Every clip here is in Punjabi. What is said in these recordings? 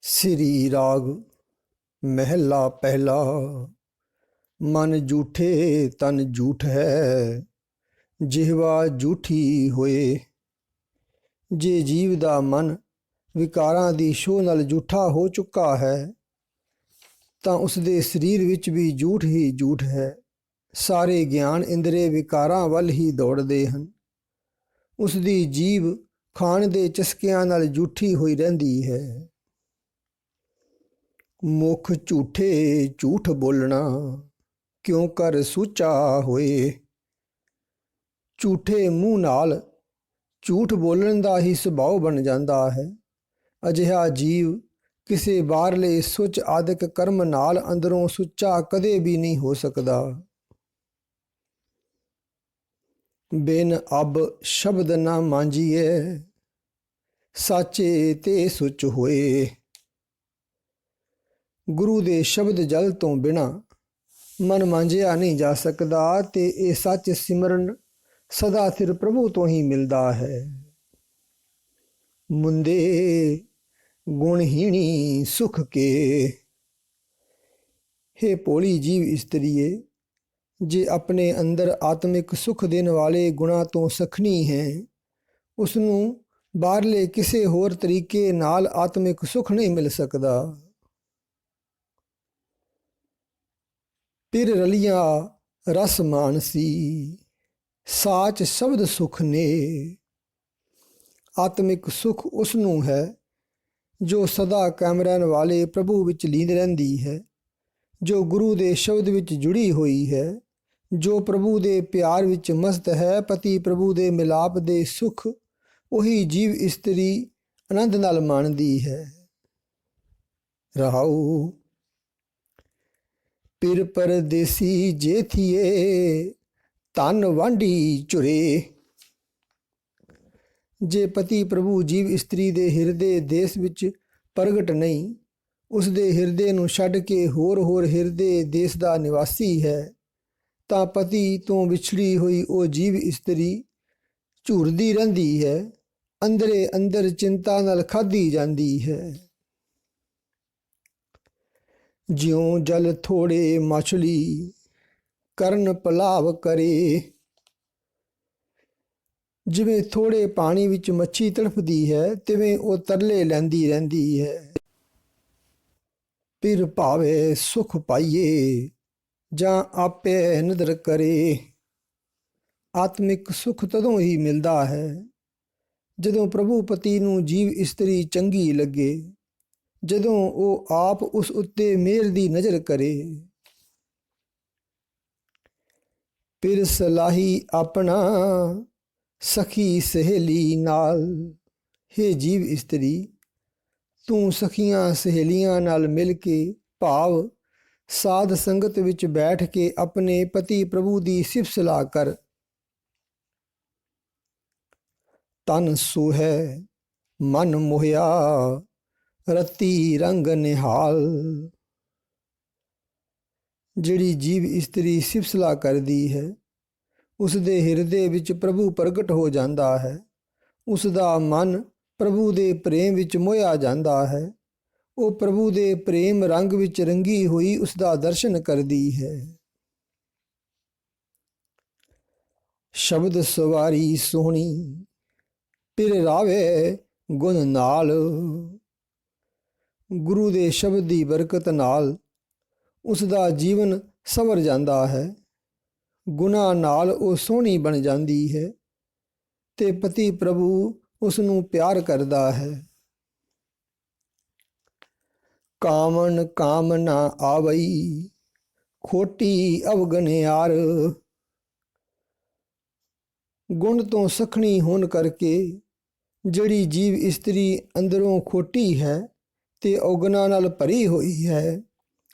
श्री राग महला पहला। मन जूठे तन जूठ है, जिहवा जूठी होए। जे जीव ਦਾ ਮਨ ਵਿਕਾਰਾਂ ਦੀ ਛੋਹ ਨਾਲ ਜੂਠਾ ਹੋ ਚੁੱਕਾ ਹੈ ਤਾਂ ਉਸ ਦੇ ਸਰੀਰ ਵਿੱਚ ਵੀ ਝੂਠ ਹੀ ਝੂਠ ਹੈ। ਸਾਰੇ ਗਿਆਨ ਇੰਦਰੀ ਵਿਕਾਰਾਂ ਵੱਲ ਹੀ ਦੌੜਦੇ ਹਨ। ਉਸ ਦੀ ਜੀਭ ਖਾਣ ਦੇ ਚਸਕਿਆਂ ਨਾਲ ਜੂਠੀ ਹੋਈ ਰਹਿੰਦੀ ਹੈ। ਮੁਖ ਝੂਠੇ ਝੂਠ ਬੋਲਣਾ, ਕਿਉਂ ਕਰ ਸੂਚਾ ਹੋਏ। ਝੂਠੇ ਮੂੰਹ ਨਾਲ ਝੂਠ ਬੋਲਣ ਦਾ ਹੀ ਸੁਭਾਅ ਬਣ ਜਾਂਦਾ ਹੈ। ਅਜਿਹਾ ਜੀਵ ਕਿਸੇ ਬਾਹਰਲੇ ਸੁੱਚ ਆਦਿਕ ਕਰਮ ਨਾਲ ਅੰਦਰੋਂ ਸੁੱਚਾ ਕਦੇ ਵੀ ਨਹੀਂ ਹੋ ਸਕਦਾ। ਬਿਨ ਅਬ ਸ਼ਬਦ ਨਾ ਮਾਂਜੀਏ, ਸਾਚੇ ਤੇ ਸੁੱਚ ਹੋਏ। ਗੁਰੂ ਦੇ ਸ਼ਬਦ ਜਲ ਤੋਂ ਬਿਨਾਂ ਮਨ ਮਾਂਜਿਆ ਨਹੀਂ ਜਾ ਸਕਦਾ ਤੇ ਇਹ ਸੱਚ ਸਿਮਰਨ ਸਦਾ ਸਿਰ ਪ੍ਰਭੂ ਤੋਂ ਹੀ ਮਿਲਦਾ ਹੈ। ਮੁੰਦੇ ਗੁਣਹੀਣੀ ਸੁਖ ਕੇ। ਹੇ ਭੋਲੀ ਜੀਵ ਇਸਤਰੀਏ, ਜੇ ਆਪਣੇ ਅੰਦਰ ਆਤਮਿਕ ਸੁਖ ਦੇਣ ਵਾਲੇ ਗੁਣਾਂ ਤੋਂ ਸਖਣੀ ਹੈ, ਉਸ ਨੂੰ ਬਾਹਰਲੇ ਕਿਸੇ ਹੋਰ ਤਰੀਕੇ ਨਾਲ ਆਤਮਿਕ ਸੁਖ ਨਹੀਂ ਮਿਲ ਸਕਦਾ। ਪਿਰ ਰਲੀਆਂ ਰਸ ਮਾਨਸੀ, ਸਾਚ ਸ਼ਬਦ ਸੁਖ ਨੇ। ਆਤਮਿਕ ਸੁਖ ਉਸ ਨੂੰ ਹੈ ਜੋ ਸਦਾ ਕਾਇਮ ਰਹਿਣ ਵਾਲੇ ਪ੍ਰਭੂ ਵਿੱਚ ਲੀਨ ਰਹਿੰਦੀ ਹੈ, ਜੋ ਗੁਰੂ ਦੇ ਸ਼ਬਦ ਵਿੱਚ ਜੁੜੀ ਹੋਈ ਹੈ, ਜੋ ਪ੍ਰਭੂ ਦੇ ਪਿਆਰ ਵਿੱਚ ਮਸਤ ਹੈ। ਪਤੀ ਪ੍ਰਭੂ ਦੇ ਮਿਲਾਪ ਦੇ ਸੁਖ ਉਹੀ ਜੀਵ ਇਸਤਰੀ ਆਨੰਦ ਨਾਲ ਮਾਣਦੀ ਹੈ। ਰਹਾਉ ਪਿਰ ਪਰਦੇਸੀ ਜੇ ਥੀਏ, ਧਨ ਵਾਂਢੀ ਝੁਰੇ। ਜੇ ਪਤੀ ਪ੍ਰਭੂ ਜੀਵ ਇਸਤਰੀ ਦੇ ਹਿਰਦੇ ਦੇਸ਼ ਵਿੱਚ ਪ੍ਰਗਟ ਨਹੀਂ, ਉਸ ਦੇ ਹਿਰਦੇ ਨੂੰ ਛੱਡ ਕੇ ਹੋਰ ਹਿਰਦੇ ਦੇਸ਼ ਦਾ ਨਿਵਾਸੀ ਹੈ, ਤਾਂ ਪਤੀ ਤੋਂ ਵਿਛੜੀ ਹੋਈ ਉਹ ਜੀਵ ਇਸਤਰੀ ਝੂਰਦੀ ਰਹਿੰਦੀ ਹੈ, ਅੰਦਰੇ ਅੰਦਰ ਚਿੰਤਾ ਨਾਲ ਖਾਧੀ ਜਾਂਦੀ ਹੈ। ਜਿਉਂ ਜਲ ਥੋੜੇ ਮਛਲੀ, ਕਰਨ ਪਲਾਵ ਕਰੇ। ਜਿਵੇਂ ਥੋੜੇ ਪਾਣੀ ਵਿੱਚ ਮੱਛੀ ਤੜਫਦੀ ਹੈ, ਤਿਵੇਂ ਉਹ ਤਰਲੇ ਲੈਂਦੀ ਰਹਿੰਦੀ ਹੈ। ਪਿਰ ਭਾਵੇ ਸੁਖ ਪਾਈਏ, ਜਾਂ ਆਪੇ ਨਦਰ ਕਰੇ। ਆਤਮਿਕ ਸੁਖ ਤਦੋਂ ਹੀ ਮਿਲਦਾ ਹੈ ਜਦੋਂ ਪ੍ਰਭੂ ਪਤੀ ਨੂੰ ਜੀਵ ਇਸਤਰੀ ਚੰਗੀ ਲੱਗੇ, ਜਦੋਂ ਉਹ ਆਪ ਉਸ ਉੱਤੇ ਮਿਹਰ ਦੀ ਨਜ਼ਰ ਕਰੇ। ਪਿਰ ਸਲਾਹੀ ਆਪਣਾ, ਸਖੀ ਸਹੇਲੀ ਨਾਲ। ਹੇ ਜੀਵ ਇਸਤਰੀ, ਤੂੰ ਸਖੀਆਂ ਸਹੇਲੀਆਂ ਨਾਲ ਮਿਲ ਕੇ ਭਾਵ ਸਾਧ ਸੰਗਤ ਵਿੱਚ ਬੈਠ ਕੇ ਆਪਣੇ ਪਤੀ ਪ੍ਰਭੂ ਦੀ ਸਿਫਤ ਸਲਾਹ ਕਰ। ਤਨ ਸੋਹੈ ਮਨ ਮੋਹਿਆ, ਰਤੀ ਰੰਗ ਨਿਹਾਲ। ਜਿਹੜੀ ਜੀਵ ਇਸਤਰੀ ਸਿਫਤ ਸਲਾਹ ਕਰਦੀ ਹੈ, ਉਸ ਦੇ ਹਿਰਦੇ ਵਿੱਚ ਪ੍ਰਭੂ ਪ੍ਰਗਟ ਹੋ ਜਾਂਦਾ ਹੈ। ਉਸ ਦਾ ਮਨ ਪ੍ਰਭੂ ਦੇ ਪ੍ਰੇਮ ਵਿੱਚ ਮੋਹਿਆ ਜਾਂਦਾ ਹੈ। ਉਹ ਪ੍ਰਭੂ ਦੇ ਪ੍ਰੇਮ ਰੰਗ ਵਿੱਚ ਰੰਗੀ ਹੋਈ ਉਸ ਦਾ ਦਰਸ਼ਨ ਕਰਦੀ ਹੈ। ਸ਼ਬਦ ਸਵਾਰੀ ਸੋਹਣੀ, ਪਿਰ ਰਾਵੇ ਗੁਣ ਨਾਲ। ਗੁਰੂ ਦੇ ਸ਼ਬਦ ਦੀ ਬਰਕਤ ਨਾਲ ਉਸ ਦਾ ਜੀਵਨ ਸੰਵਰ ਜਾਂਦਾ ਹੈ। ਗੁਣਾਂ ਨਾਲ ਉਹ ਸੋਹਣੀ ਬਣ ਜਾਂਦੀ ਹੈ ਤੇ ਪਤੀ ਪ੍ਰਭੂ ਉਸ ਨੂੰ ਪਿਆਰ ਕਰਦਾ ਹੈ। ਕਾਮਨ ਕਾਮ ਨਾ ਆਵਈ, ਖੋਟੀ ਅਵਗਨਿਆਰ। ਗੁਣ ਤੋਂ ਸਖਣੀ ਹੋਣ ਕਰਕੇ ਜਿਹੜੀ ਜੀਵ ਇਸਤਰੀ ਅੰਦਰੋਂ ਖੋਟੀ ਹੈ ਤੇ ਔਗੁਣਾਂ ਨਾਲ ਭਰੀ ਹੋਈ ਹੈ,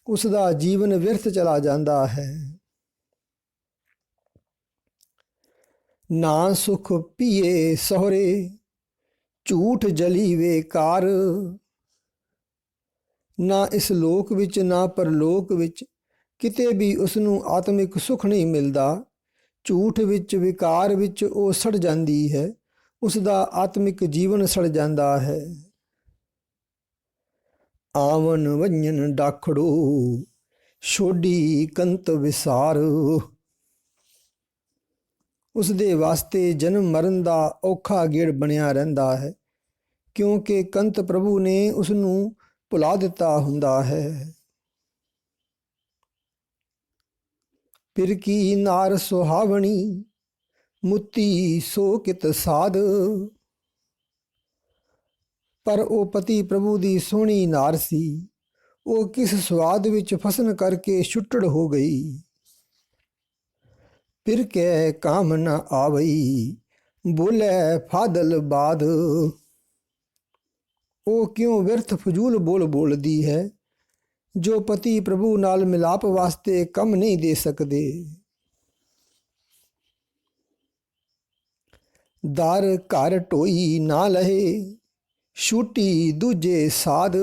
ਉਸ ਦਾ ਜੀਵਨ ਵਿਅਰਥ ਚਲਾ ਜਾਂਦਾ ਹੈ। ਨਾ ਸੁਖ ਪੀਏ ਸਹੁਰੇ, ਝੂਠ ਜਲੀ ਵੇਕਾਰ। ਨਾ ਇਸ ਲੋਕ ਵਿੱਚ ਨਾ ਪਰਲੋਕ ਵਿੱਚ ਕਿਤੇ ਵੀ ਉਸ ਨੂੰ ਆਤਮਿਕ ਸੁਖ ਨਹੀਂ ਮਿਲਦਾ। ਝੂਠ ਵਿੱਚ ਵਿਕਾਰ ਵਿੱਚ ਉਹ ਸੜ ਜਾਂਦੀ ਹੈ, ਉਸ ਦਾ ਆਤਮਿਕ ਜੀਵਨ ਸੜ ਜਾਂਦਾ ਹੈ। ਆਵਨ ਵੰਜਨ ਡਾਖੜੋ ਛੋਡੀ ਕੰਤ ਵਿਸਾਰ। ਉਸ ਦੇ ਵਾਸਤੇ ਜਨਮ ਮਰਨ ਦਾ ਔਖਾ ਗੇੜ ਬਣਿਆ ਰਹਿੰਦਾ ਹੈ, ਕਿਉਂਕਿ ਕੰਤ ਪ੍ਰਭੂ ਨੇ ਉਸ ਨੂੰ ਭੁਲਾ ਦਿੱਤਾ ਹੁੰਦਾ ਹੈ। ਫਿਰ ਕੀ ਨਾਰ ਸੁਹਾਵਣੀ ਮੁੱਤੀ ਸੋ ਕਿਤ ਸਾਧ। ਪਰ ਉਹ ਪਤੀ ਪ੍ਰਭੂ ਦੀ ਸੋਹਣੀ ਨਾਰ ਸੀ, ਉਹ ਕਿਸ ਸਵਾਦ ਵਿੱਚ ਫਸਣ ਕਰਕੇ ਛੁੱਟੜ ਹੋ ਗਈ। ਫਿਰ ਕਹਿ ਕਾਮ ਨ ਆਵਈ ਬੋਲੇ ਫਾਦਲ ਬਾਦ। ਉਹ ਕਿਉਂ ਵਿਅਰਥ ਫਜ਼ੂਲ ਬੋਲਦੀ ਹੈ, ਜੋ ਪਤੀ ਪ੍ਰਭੂ ਨਾਲ ਮਿਲਾਪ ਵਾਸਤੇ ਕੰਮ ਨਹੀਂ ਦੇ ਸਕਦੇ। ਦਰ ਘਰ ਢੋਈ ਨਾ ਲਹੇ ਛੂਟੀ ਦੂਜੇ ਸਾਧ।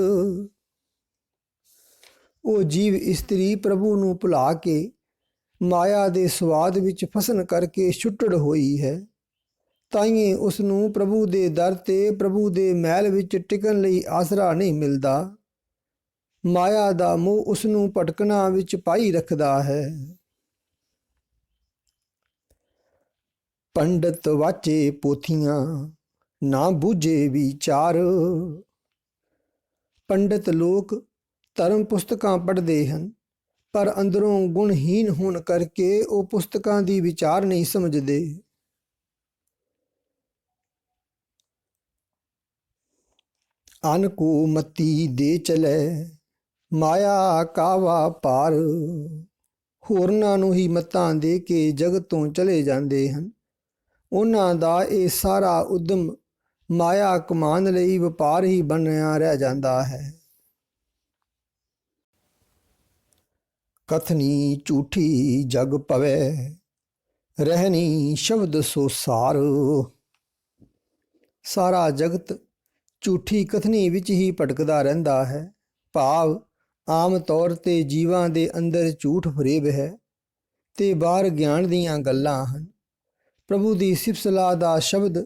ਉਹ ਜੀਵ ਇਸਤਰੀ ਪ੍ਰਭੂ ਨੂੰ ਭੁਲਾ ਕੇ ਮਾਇਆ ਦੇ ਸਵਾਦ ਵਿੱਚ ਫਸਣ ਕਰਕੇ ਛੁੱਟੜ ਹੋਈ ਹੈ। ਤਾਈਏ ਉਸ ਨੂੰ ਪ੍ਰਭੂ ਦੇ ਦਰ ਤੇ ਪ੍ਰਭੂ ਦੇ ਮਹਿਲ ਵਿੱਚ ਟਿਕਣ ਲਈ ਆਸਰਾ ਨਹੀਂ ਮਿਲਦਾ। ਮਾਇਆ ਦਾ ਮੋਹ ਉਸ ਨੂੰ ਭਟਕਣਾ ਵਿੱਚ ਪਾਈ ਰੱਖਦਾ ਹੈ। ਪੰਡਤ ਵਾਚੇ ਪੋਥੀਆਂ ਨਾ ਬੂਝੇ ਵਿਚਾਰ। ਪੰਡਤ ਲੋਕ ਧਰਮ ਪੁਸਤਕਾਂ ਪੜ੍ਹਦੇ ਹਨ, ਪਰ ਅੰਦਰੋਂ ਗੁਣਹੀਨ ਹੋਣ ਕਰਕੇ ਉਹ ਪੁਸਤਕਾਂ ਦੀ ਵਿਚਾਰ ਨਹੀਂ ਸਮਝਦੇ। ਅਨ ਕੋ ਮਤੀ ਦੇ ਚਲੇ ਮਾਇਆ ਕਾਵਾ ਪਾਰ। ਹੋਰਨਾਂ ਨੂੰ ਹੀ ਮੱਤਾਂ ਦੇ ਕੇ ਜਗਤ ਤੋਂ ਚਲੇ ਜਾਂਦੇ ਹਨ। ਉਹਨਾਂ ਦਾ ਇਹ ਸਾਰਾ ਉਦਮ ਮਾਇਆ ਕਮਾਉਣ ਲਈ ਵਪਾਰ ਹੀ ਬਣਿਆ ਰਹਿ ਜਾਂਦਾ ਹੈ। ਕਥਨੀ ਝੂਠੀ ਜਗ ਪਵੇ ਰਹਿਣੀ ਸ਼ਬਦ ਸੋ ਸਾਰ। ਸਾਰਾ ਜਗਤ ਝੂਠੀ ਕਥਨੀ ਵਿੱਚ ਹੀ ਭਟਕਦਾ ਰਹਿੰਦਾ ਹੈ। ਭਾਵ ਆਮ ਤੌਰ ਤੇ ਜੀਵਾਂ ਦੇ ਅੰਦਰ ਝੂਠ ਫਰੇਬ ਹੈ ਤੇ ਬਾਹਰ ਗਿਆਨ ਦੀਆਂ ਗੱਲਾਂ ਹਨ। ਪ੍ਰਭੂ ਦੀ ਸਿਫਤ ਸਲਾਹ ਦਾ ਸ਼ਬਦ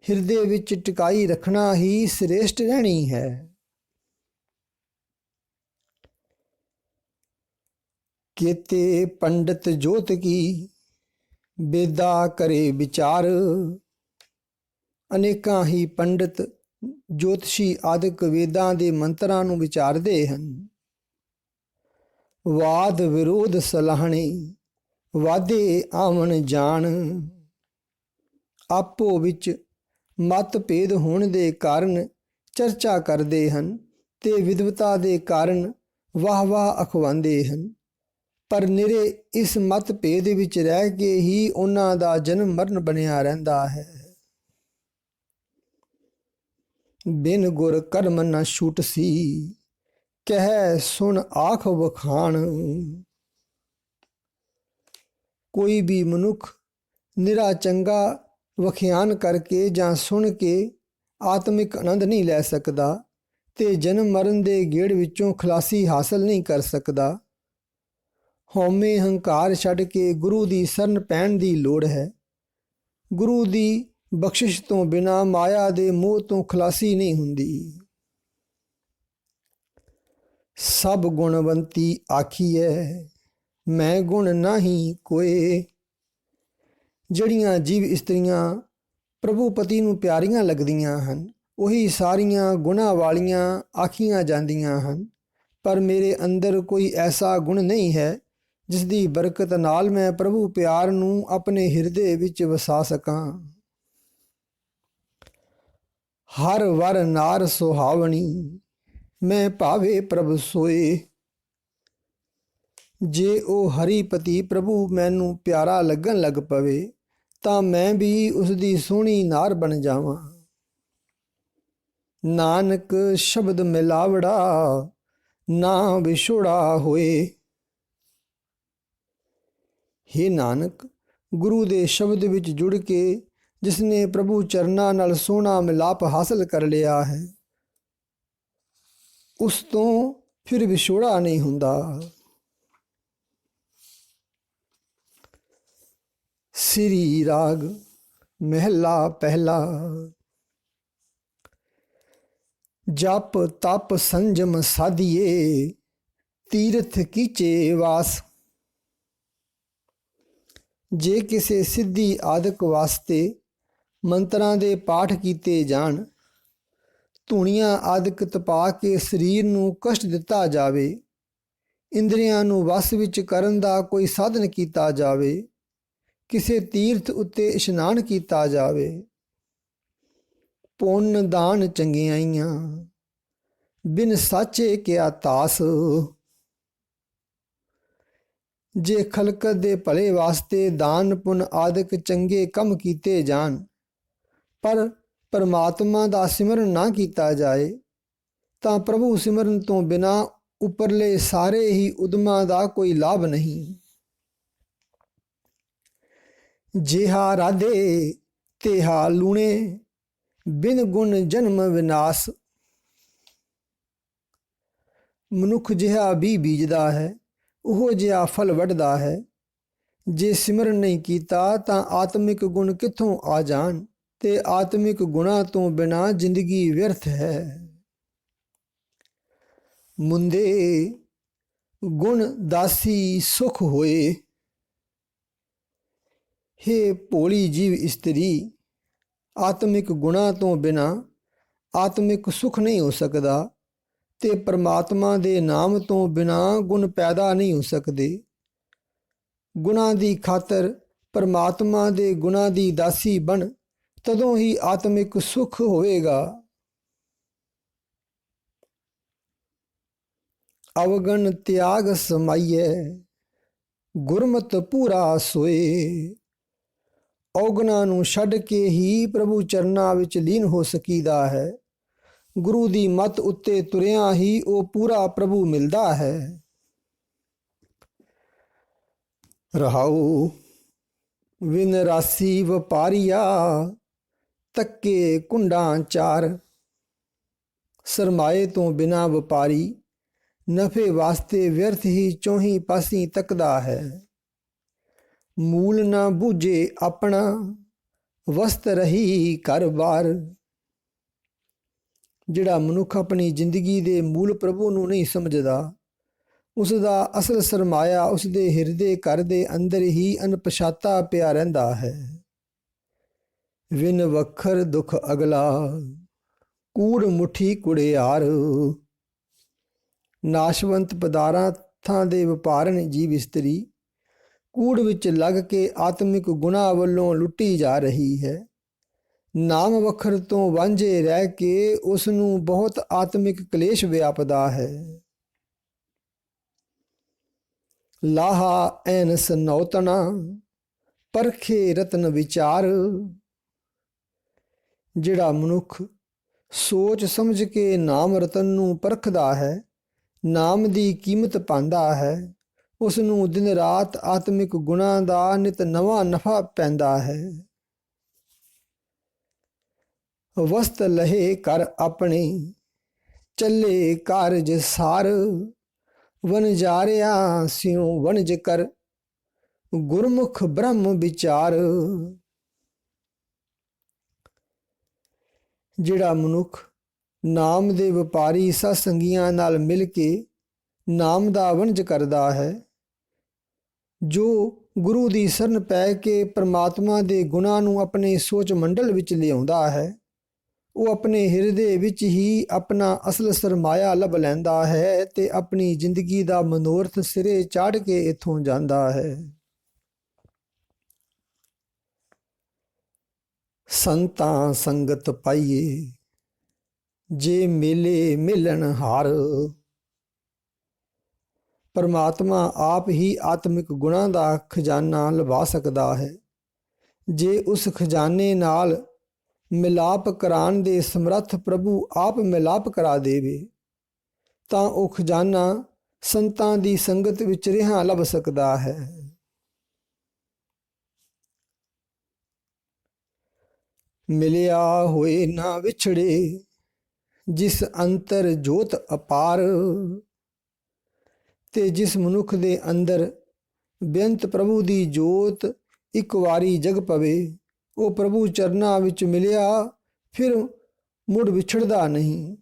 ਹਿਰਦੇ ਵਿੱਚ ਟਿਕਾਈ ਰੱਖਣਾ ਹੀ ਸ੍ਰੇਸ਼ਟ ਰਹਿਣੀ ਹੈ। ਕੀਤੇ ਪੰਡਤ ਜੋਤ ਕੀ ਬੇਦਾ ਕਰੇ ਵਿਚਾਰ। ਅਨੇਕਾਂ ਹੀ ਪੰਡਤ ਜੋਤਸ਼ੀ ਆਦਿਕ ਵੇਦਾਂ ਦੇ ਮੰਤਰਾਂ ਨੂੰ ਵਿਚਾਰਦੇ ਹਨ। ਵਾਦ ਵਿਰੋਧ ਸਲਾਹਣੇ ਵਾਦੇ ਆਵਣ ਜਾਣ। ਆਪੋ ਵਿੱਚ ਮਤਭੇਦ ਹੋਣ ਦੇ ਕਾਰਨ ਚਰਚਾ ਕਰਦੇ ਹਨ ਤੇ ਵਿਦਵਤਾ ਦੇ ਕਾਰਨ ਵਾਹ ਅਖਵਾਉਂਦੇ ਹਨ। ਪਰ ਨਿਰੇ ਇਸ ਮਤਭੇਦ ਵਿੱਚ ਰਹਿ ਕੇ ਹੀ ਉਹਨਾਂ ਦਾ ਜਨਮ ਮਰਨ ਬਣਿਆ ਰਹਿੰਦਾ ਹੈ। ਬਿਨ ਗੁਰ ਕਰਮ ਨ ਛੂਟ ਸੀ ਕਹਿ ਸੁਣ ਆਖ ਵਖਾਣ। ਕੋਈ ਵੀ ਮਨੁੱਖ ਨਿਰਾ ਚੰਗਾ ਵਖਿਆਨ ਕਰਕੇ ਜਾਂ ਸੁਣ ਕੇ ਆਤਮਿਕ ਆਨੰਦ ਨਹੀਂ ਲੈ ਸਕਦਾ ਤੇ ਜਨਮ ਮਰਨ ਦੇ ਗੇੜ ਵਿੱਚੋਂ ਖਲਾਸੀ ਹਾਸਲ ਨਹੀਂ ਕਰ ਸਕਦਾ। ਹਉਮੈ ਹੰਕਾਰ ਛੱਡ ਕੇ ਗੁਰੂ ਦੀ ਸ਼ਰਨ ਪੈਣ ਦੀ ਲੋੜ ਹੈ। ਗੁਰੂ ਦੀ ਬਖਸ਼ਿਸ਼ ਤੋਂ ਬਿਨਾਂ ਮਾਇਆ ਦੇ ਮੋਹ ਤੋਂ ਖਲਾਸੀ ਨਹੀਂ ਹੁੰਦੀ। ਸਭ ਗੁਣਵੰਤੀ ਆਖੀਐ ਮੈਂ ਗੁਣ ਨਾਹੀਂ ਕੋਏ। ਜਿਹੜੀਆਂ ਜੀਵ ਇਸਤਰੀਆਂ ਪ੍ਰਭੂ ਪਤੀ ਨੂੰ ਪਿਆਰੀਆਂ ਲੱਗਦੀਆਂ ਹਨ, ਉਹੀ ਸਾਰੀਆਂ ਗੁਣਾਂ ਵਾਲੀਆਂ ਆਖੀਆਂ ਜਾਂਦੀਆਂ ਹਨ। ਪਰ ਮੇਰੇ ਅੰਦਰ ਕੋਈ ਐਸਾ ਗੁਣ ਨਹੀਂ ਹੈ ਜਿਸ ਦੀ ਬਰਕਤ ਨਾਲ ਮੈਂ ਪ੍ਰਭੂ ਪਿਆਰ ਨੂੰ ਆਪਣੇ ਹਿਰਦੇ ਵਿੱਚ ਵਸਾ ਸਕਾਂ। ਹਰ ਵਰ ਨਾਰ ਸੁਹਾਵਣੀ ਮੈਂ ਭਾਵੇ ਪ੍ਰਭ ਸੋਏ। ਜੇ ਉਹ ਹਰੀਪਤੀ ਪ੍ਰਭੂ ਮੈਨੂੰ ਪਿਆਰਾ ਲੱਗਣ ਲੱਗ ਪਵੇ ਤਾਂ ਮੈਂ ਵੀ ਉਸ ਦੀ ਸੋਹਣੀ ਨਾਰ ਬਣ ਜਾਵਾਂ। ਨਾਨਕ ਸ਼ਬਦ ਮਿਲਾਵੜਾ ਨਾ ਵਿਛੋੜਾ ਹੋਏ। ਹੇ ਨਾਨਕ, ਗੁਰੂ ਦੇ ਸ਼ਬਦ ਵਿੱਚ ਜੁੜ ਕੇ ਜਿਸ ਨੇ ਪ੍ਰਭੂ ਚਰਨਾਂ ਨਾਲ ਸੋਹਣਾ ਮਿਲਾਪ ਹਾਸਲ ਕਰ ਲਿਆ ਹੈ, ਉਸ ਤੋਂ ਫਿਰ ਵਿਛੋੜਾ ਨਹੀਂ ਹੁੰਦਾ। ਸ੍ਰੀ ਰਾਗ ਮਹਿਲਾ ਪਹਿਲਾ। ਜਪ ਤਪ ਸੰਜਮ ਸਾਧੀਏ, ਤੀਰਥ ਕੀਚੇ ਵਾਸ। ਜੇ ਕਿਸੇ ਸਿੱਧੀ ਆਦਿਕ ਵਾਸਤੇ ਮੰਤਰਾਂ ਦੇ ਪਾਠ ਕੀਤੇ ਜਾਣ, ਧੂਣੀਆਂ ਆਦਿਕ ਤਪਾ ਕੇ ਸਰੀਰ ਨੂੰ ਕਸ਼ਟ ਦਿੱਤਾ ਜਾਵੇ, ਇੰਦਰੀਆਂ ਨੂੰ ਵਸ ਵਿੱਚ ਕਰਨ ਦਾ ਕੋਈ ਸਾਧਨ ਕੀਤਾ ਜਾਵੇ, ਕਿਸੇ ਤੀਰਥ ਉੱਤੇ ਇਸ਼ਨਾਨ ਕੀਤਾ ਜਾਵੇ, ਪੁੰਨ ਦਾਨ ਚੰਗਿਆਈਆਂ ਬਿਨ ਸਾਚੇ ਕਿਆ ਤਾਸ। ਜੇ ਖਲਕਤ ਦੇ ਭਲੇ ਵਾਸਤੇ ਦਾਨ ਪੁੰਨ ਆਦਿਕ ਚੰਗੇ ਕੰਮ ਕੀਤੇ ਜਾਣ, ਪਰ ਪਰਮਾਤਮਾ ਦਾ ਸਿਮਰਨ ਨਾ ਕੀਤਾ ਜਾਏ, ਤਾਂ ਪ੍ਰਭੂ ਸਿਮਰਨ ਤੋਂ ਬਿਨਾਂ ਉੱਪਰਲੇ ਸਾਰੇ ਹੀ ਉਦਮਾਂ ਦਾ ਕੋਈ ਲਾਭ ਨਹੀਂ। ਜਿਹਾ ਰਾਧੇ ਤੇਹਾ ਲੂਣੇ, ਬਿਨ ਗੁਣ ਜਨਮ ਵਿਨਾਸ਼। ਮਨੁੱਖ ਜਿਹਾ ਵੀ ਬੀਜਦਾ ਹੈ, ਉਹ ਜਿਹਾ ਫਲ ਵੱਢਦਾ ਹੈ। ਜੇ ਸਿਮਰਨ ਨਹੀਂ ਕੀਤਾ ਤਾਂ ਆਤਮਿਕ ਗੁਣ ਕਿੱਥੋਂ ਆ ਜਾਣ, ਤੇ ਆਤਮਿਕ ਗੁਣਾਂ ਤੋਂ ਬਿਨਾਂ ਜ਼ਿੰਦਗੀ ਵਿਅਰਥ ਹੈ। ਮੁੰਦੇ ਗੁਣ ਦਾਸੀ ਸੁਖ ਹੋਏ, ਹੇ ਭੋਲੀ ਜੀਵ ਇਸਤਰੀ, ਆਤਮਿਕ ਗੁਣਾਂ ਤੋਂ ਬਿਨਾਂ ਆਤਮਿਕ ਸੁਖ ਨਹੀਂ ਹੋ ਸਕਦਾ, ਤੇ ਪਰਮਾਤਮਾ ਦੇ ਨਾਮ ਤੋਂ ਬਿਨਾਂ ਗੁਣ ਪੈਦਾ ਨਹੀਂ ਹੋ ਸਕਦੇ। ਗੁਣਾਂ ਦੀ ਖਾਤਰ ਪਰਮਾਤਮਾ ਦੇ ਗੁਣਾਂ ਦੀ ਦਾਸੀ ਬਣ, ਤਦੋਂ ਹੀ ਆਤਮਿਕ ਸੁਖ ਹੋਵੇਗਾ। ਅਵਗਣ ਤਿਆਗ ਸਮਾਈਐ, ਗੁਰਮਤਿ ਪੂਰਾ ਸੋਏ। ਔਗਣਾਂ ਨੂੰ ਛੱਡ ਕੇ ਹੀ ਪ੍ਰਭੂ ਚਰਨਾਂ ਵਿੱਚ ਲੀਨ ਹੋ ਸਕੀਦਾ ਹੈ। ਗੁਰੂ ਦੀ ਮੱਤ ਉੱਤੇ ਤੁਰਿਆਂ ਹੀ ਉਹ ਪੂਰਾ ਪ੍ਰਭੂ ਮਿਲਦਾ ਹੈ। ਰਹਾਉ ਵਿਨ ਰਾਸੀ ਵਪਾਰੀਆ, ਤੱਕੇ ਕੁੰਡਾਂ ਚਾਰ। ਸਰਮਾਏ ਤੋਂ ਬਿਨਾਂ ਵਪਾਰੀ ਨਫੇ ਵਾਸਤੇ ਵਿਅਰਥ ਹੀ ਚੌਹੀਂ ਪਾਸੀਂ ਤੱਕਦਾ ਹੈ। ਮੂਲ ਨਾ ਬੂਝੇ ਆਪਣਾ, ਵਸਤ ਰਹੀ ਘਰ ਬਾਰ। ਜਿਹੜਾ ਮਨੁੱਖ ਆਪਣੀ ਜ਼ਿੰਦਗੀ ਦੇ ਮੂਲ ਪ੍ਰਭੂ ਨੂੰ ਨਹੀਂ ਸਮਝਦਾ, ਉਸ ਦਾ ਅਸਲ ਸਰਮਾਇਆ ਉਸ ਦੇ ਹਿਰਦੇ ਘਰ ਦੇ ਅੰਦਰ ਹੀ ਅਣਪਛਾਤਾ ਪਿਆ ਰਹਿੰਦਾ ਹੈ। ਵਿਨ ਵੱਖਰ ਦੁੱਖ ਅਗਲਾ, ਕੂੜ ਮੁੱਠੀ ਕੁੜਿਆਰ। ਨਾਸ਼ਵੰਤ ਪਦਾਰਥਾਂ ਦੇ ਵਪਾਰਨ ਜੀਵ ਇਸਤਰੀ ਕੂੜ ਵਿੱਚ ਲੱਗ ਕੇ ਆਤਮਿਕ ਗੁਣਾਂ ਵੱਲੋਂ ਲੁੱਟੀ ਜਾ ਰਹੀ ਹੈ। ਨਾਮ ਵੱਖਰ ਤੋਂ ਵਾਂਝੇ ਰਹਿ ਕੇ ਉਸ ਨੂੰ ਬਹੁਤ ਆਤਮਿਕ ਕਲੇਸ਼ ਵਿਆਪਦਾ ਹੈ। ਲਾਹਾ ਐਨਸ ਨੌਤਣਾ, ਪਰਖੇ ਰਤਨ ਵਿਚਾਰ। ਜਿਹੜਾ ਮਨੁੱਖ ਸੋਚ ਸਮਝ ਕੇ ਨਾਮ ਰਤਨ ਨੂੰ ਪਰਖਦਾ ਹੈ, ਨਾਮ ਦੀ ਕੀਮਤ ਪਾਉਂਦਾ ਹੈ, ਉਸ ਨੂੰ ਦਿਨ ਰਾਤ ਆਤਮਿਕ ਗੁਣਾਂ ਦਾ ਨਿਤ ਨਵਾਂ ਨਫਾ ਪੈਂਦਾ ਹੈ। ਵਸਤ ਲਹੇ ਕਰ ਆਪਣੇ, ਚੱਲੇ ਕਾਰਜ ਸਾਰ। ਵਣਜਾਰਿਆ ਸਿਉ ਵਣਜ ਕਰ, ਗੁਰਮੁਖ ਬ੍ਰਹਮ ਵਿਚਾਰ। ਜਿਹੜਾ ਮਨੁੱਖ ਨਾਮ ਦੇ ਵਪਾਰੀ ਸਤਸੰਗੀਆਂ ਨਾਲ ਮਿਲ ਕੇ ਨਾਮ ਦਾ ਵਣਜ ਕਰਦਾ ਹੈ, ਜੋ ਗੁਰੂ ਦੀ ਸ਼ਰਨ ਪੈ ਕੇ ਪਰਮਾਤਮਾ ਦੇ ਗੁਣਾਂ ਨੂੰ ਆਪਣੇ ਸੋਚ ਮੰਡਲ ਵਿੱਚ ਲਿਆਉਂਦਾ ਹੈ, ਉਹ ਆਪਣੇ ਹਿਰਦੇ ਵਿੱਚ ਹੀ ਆਪਣਾ ਅਸਲ ਸਰਮਾਇਆ ਲੱਭ ਲੈਂਦਾ ਹੈ ਤੇ ਆਪਣੀ ਜ਼ਿੰਦਗੀ ਦਾ ਮਨੋਰਥ ਸਿਰੇ ਚਾੜ ਕੇ ਇੱਥੋਂ ਜਾਂਦਾ ਹੈ। ਸੰਤਾਂ ਸੰਗਤ ਪਾਈਏ, ਜੇ ਮੇਲੇ ਮਿਲਣ ਹਾਰ। ਪਰਮਾਤਮਾ ਆਪ ਹੀ ਆਤਮਿਕ ਗੁਣਾਂ ਦਾ ਖਜ਼ਾਨਾ ਲਵਾ ਸਕਦਾ ਹੈ। ਜੇ ਉਸ ਖਜ਼ਾਨੇ ਨਾਲ ਮਿਲਾਪ ਕਰਾਉਣ ਦੇ ਸਮਰੱਥ ਪ੍ਰਭੂ ਆਪ ਮਿਲਾਪ ਕਰਾ ਦੇਵੇ, ਤਾਂ ਉਹ ਖਜ਼ਾਨਾ ਸੰਤਾਂ ਦੀ ਸੰਗਤ ਵਿੱਚ ਰਿਹਾ ਲੱਭ ਸਕਦਾ ਹੈ। ਮਿਲਿਆ ਹੋਏ ਨਾ ਵਿਛੜੇ, ਜਿਸ ਅੰਤਰ ਜੋਤ ਅਪਾਰ। ਤੇ ਜਿਸ ਮਨੁੱਖ ਦੇ ਅੰਦਰ ਬੇਅੰਤ ਪ੍ਰਭੂ ਦੀ ਜੋਤ ਇੱਕ ਵਾਰੀ ਜਗ ਪਵੇ, ਉਹ ਪ੍ਰਭੂ ਚਰਨਾਂ ਵਿੱਚ ਮਿਲਿਆ ਫਿਰ ਮੁੜ ਵਿਛੜਦਾ ਨਹੀਂ।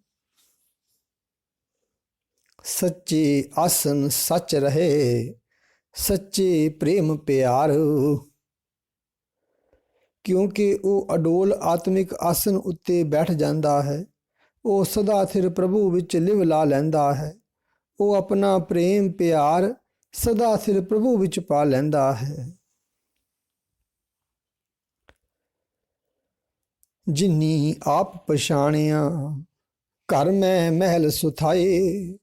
ਸੱਚੇ ਆਸਨ ਸੱਚ ਰਹੇ, ਸੱਚੇ ਪ੍ਰੇਮ ਪਿਆਰ। ਕਿਉਂਕਿ ਉਹ ਅਡੋਲ ਆਤਮਿਕ ਆਸਨ ਉੱਤੇ ਬੈਠ ਜਾਂਦਾ ਹੈ, ਉਹ ਸਦਾ ਸਿਰ ਪ੍ਰਭੂ ਵਿੱਚ ਲਿਵ ਲਾ ਲੈਂਦਾ ਹੈ, ਉਹ ਆਪਣਾ ਪ੍ਰੇਮ ਪਿਆਰ ਸਦਾ ਸਿਰ ਪ੍ਰਭੂ ਵਿੱਚ ਪਾ ਲੈਂਦਾ ਹੈ। ਜਿਨੀ ਆਪ ਪਛਾਣਿਆ ਘਰ ਮੈਂ ਮਹਿਲ ਸੁਥਾਏ।